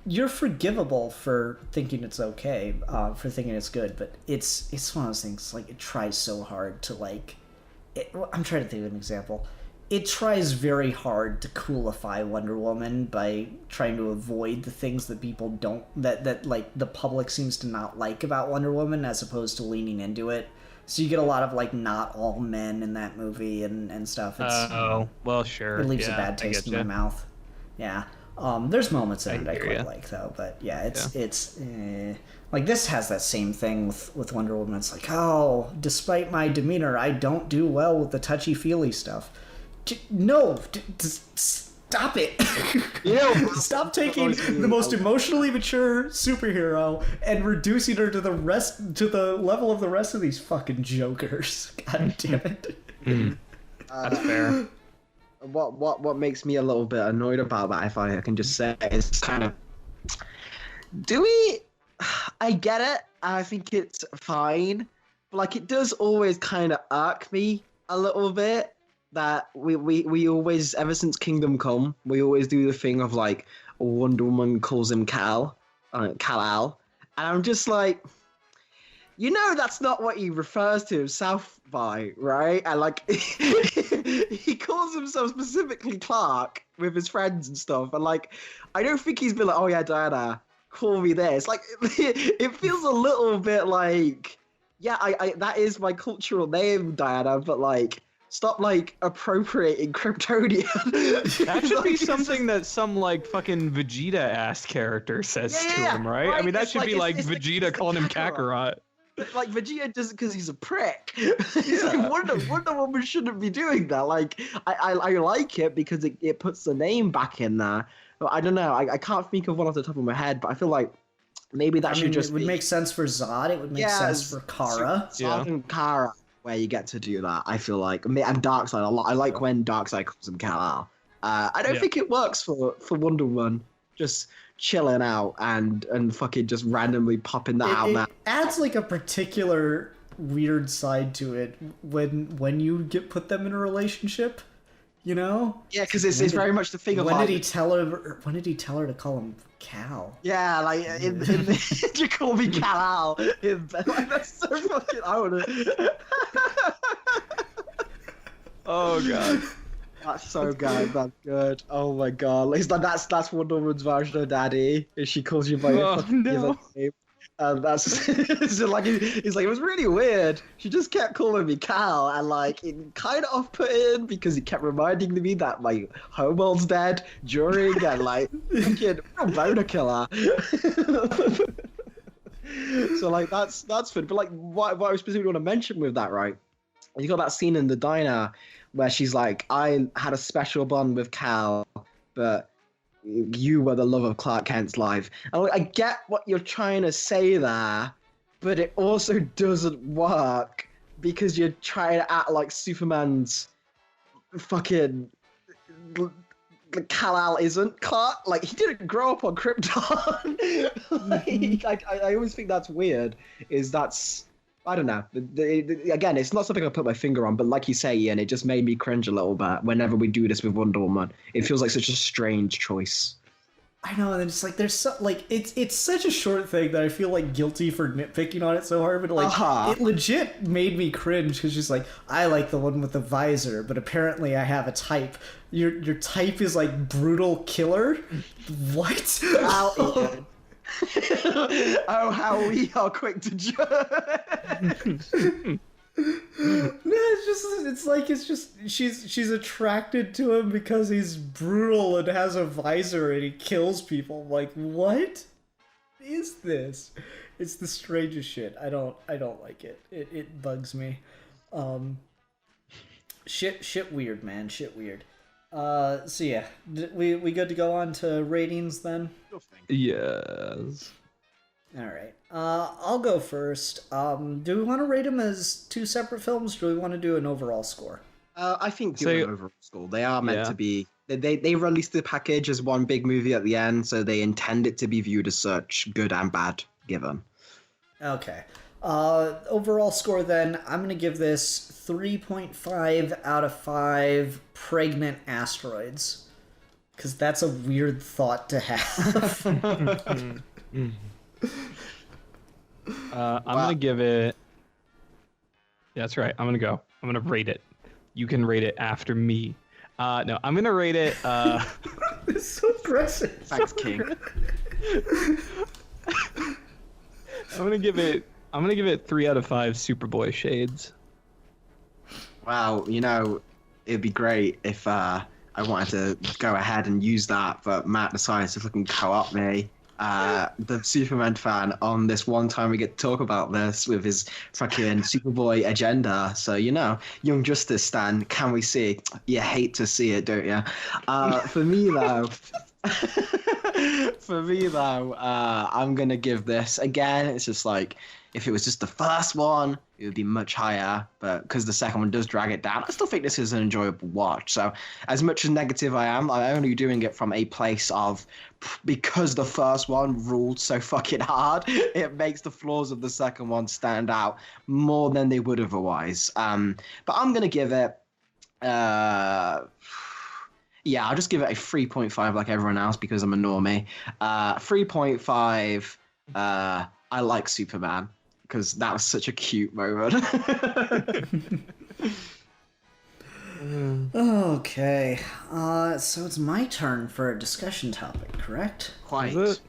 You're forgivable for thinking it's okay, for thinking it's good, but it's one of those things, like, it tries so hard to, like... I'm trying to think of an example. It tries very hard to coolify Wonder Woman by trying to avoid the things that people don't... That like, the public seems to not like about Wonder Woman, as opposed to leaning into it. So you get a lot of, like, not all men in that movie and stuff. Well, sure. It leaves a bad taste in my mouth. Yeah. There's moments in it I quite like, though, but yeah, it's like, this has that same thing with Wonder Woman. It's like, oh, despite my demeanor, I don't do well with the touchy-feely stuff. Stop it. Stop taking the most emotionally mature superhero and reducing her to the level of the rest of these fucking jokers. God damn it. That's fair. What makes me a little bit annoyed about that, if I can just say, is kind of, I get it, I think it's fine, but, like, it does always kind of irk me a little bit that we always, ever since Kingdom Come, we always do the thing of, like, Wonder Woman calls him Kal-El, and I'm just like, that's not what he refers to himself by, right? And, like, he calls himself specifically Clark with his friends and stuff. And, like, I don't think he's been like, oh, yeah, Diana, call me this. Like, it feels a little bit like, yeah, I that is my cultural name, Diana, but, like, stop, like, appropriating Kryptonian. That should be something that some, like, fucking Vegeta-ass character says to him, right? I mean, that should be, like, Vegeta calling him Kakarot. Like, Vegeta does it because he's a prick. He's like, Wonder Woman shouldn't be doing that. Like, I like it because it puts the name back in there. But I don't know. I can't think of one off the top of my head, but I feel like maybe that should just it would make sense for Zod. It would make sense for Kara. Zod and Kara, where you get to do that, I feel like. And Darkseid a lot. I like when Darkseid calls him Kal-El. I don't think it works for Wonder Woman. Just chilling out and fucking just randomly popping that out. It adds like a particular weird side to it when you put them in a relationship, you know? Yeah, because it's very much the thing of when like, did he tell her to call him Cal? yeah, like in you call me Kal-El. Like, that's so fucking. I wanna. Oh god. That's so good. That's good. Oh my god. It's like that's Wonder Woman's version of Daddy. If she calls you by your fucking given name. That's it's like he's like, it was really weird. She just kept calling me Cal, and like it kind of off-putting because he kept reminding me that my homeworld's dead during and like fucking boner killer. So like that's fun. But like what I specifically want to mention with that, right? You got that scene in the diner where she's like, I had a special bond with Cal, but you were the love of Clark Kent's life. And I get what you're trying to say there, but it also doesn't work because you're trying to act like Superman's fucking Kal-El isn't Clark. Like, he didn't grow up on Krypton. I always think that's weird. I don't know. Again, it's not something I put my finger on, but like you say, Ian, it just made me cringe a little bit whenever we do this with Wonder Woman. It feels like such a strange choice. I know, and it's like there's so like it's such a short thing that I feel like guilty for nitpicking on it so hard, but like it legit made me cringe because she's like, I like the one with the visor, but apparently I have a type. Your type is like brutal killer. What? Oh, how we are quick to judge. No, it's just she's attracted to him because he's brutal and has a visor and he kills people. Like, what is this? It's the strangest shit. I don't like it. It bugs me. Shit weird, man. Shit weird. So yeah, we good to go on to ratings then? Yes. All right. I'll go first. Do we want to rate them as two separate films? Or do we want to do an overall score? I think do an overall score. They are meant to be. They released the package as one big movie at the end, so they intend it to be viewed as such, good and bad, given. Okay. Overall score then, I'm going to give this 3.5 out of 5 pregnant asteroids. Because that's a weird thought to have. I'm going to give it... Yeah, that's right. I'm going to go. I'm going to rate it. You can rate it after me. No, I'm going to rate it... It's so aggressive. Thanks, King. I'm gonna give it 3 out of 5 Superboy shades. Wow, it'd be great if I wanted to go ahead and use that, but Matt decided to fucking co-opt me, the Superman fan, on this one time we get to talk about this with his fucking Superboy agenda. So, Young Justice Stan, can we see? You hate to see it, don't you? For me, though, I'm going to give this, again, it's just like, if it was just the first one, it would be much higher, but because the second one does drag it down, I still think this is an enjoyable watch. So as much as negative I am, I'm only doing it from a place of, because the first one ruled so fucking hard, it makes the flaws of the second one stand out more than they would otherwise. But I'm going to give it... I'll just give it a 3.5 like everyone else because I'm a normie. 3.5, I like Superman because that was such a cute moment. Okay, so it's my turn for a discussion topic, correct? Quite. Is it?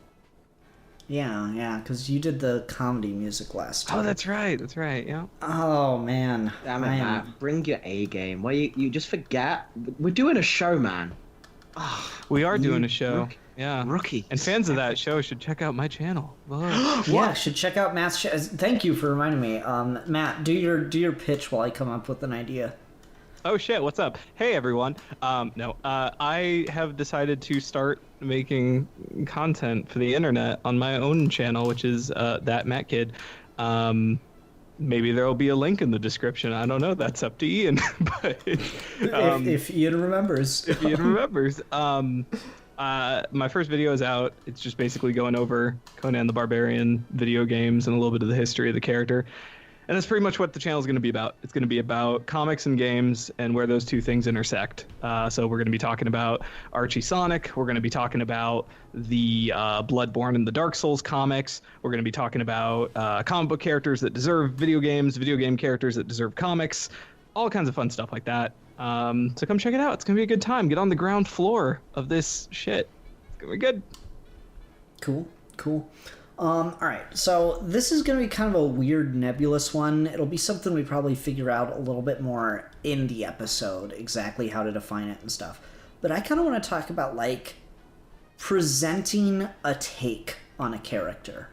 Yeah, because you did the comedy music last time. Oh, that's right, yeah. Oh, man. Damn it, Matt. Bring your A game. Why you just forget? We're doing a show, man. We are doing a show. Yeah. Rookie. And fans of that show should check out my channel. Yeah, should check out Matt's show. Thank you for reminding me. Matt, do your pitch while I come up with an idea. Oh shit, what's up? Hey everyone. I have decided to start making content for the internet on my own channel, which is that Matt Kid. maybe there'll be a link in the description. I don't know. That's up to Ian. But If Ian remembers. if Ian remembers. My first video is out. It's just basically going over Conan the Barbarian video games and a little bit of the history of the character. And that's pretty much what the channel is going to be about. It's going to be about comics and games and where those two things intersect. So we're going to be talking about Archie Sonic. We're going to be talking about the Bloodborne and the Dark Souls comics. We're going to be talking about comic book characters that deserve video games, video game characters that deserve comics, all kinds of fun stuff like that. So come check it out. It's going to be a good time. Get on the ground floor of this shit. It's going to be good. Cool. All right, so this is going to be kind of a weird, nebulous one. It'll be something we probably figure out a little bit more in the episode, exactly how to define it and stuff. But I kind of want to talk about, like, presenting a take on a character,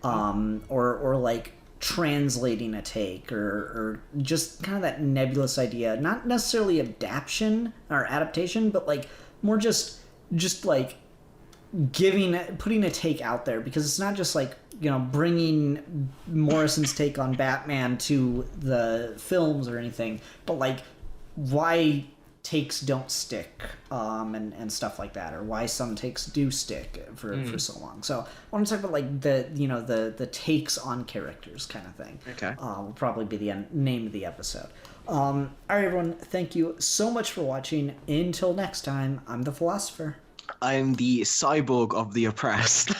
or like translating a take, or just kind of that nebulous idea. Not necessarily adaptation, but like more just like putting a take out there, because it's not just like, you know, bringing Morrison's take on Batman to the films or anything, but like why takes don't stick, and stuff like that, or why some takes do stick for so long. So I want to talk about like the takes on characters kind of thing. Okay. Will probably be the name of the episode. All right, everyone, thank you so much for watching. Until next time, I'm the Philosopher. I'm the cyborg of the oppressed.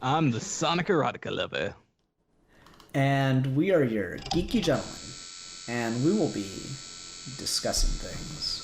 I'm the Sonic erotica lover. And we are your geeky gentlemen, and we will be discussing things.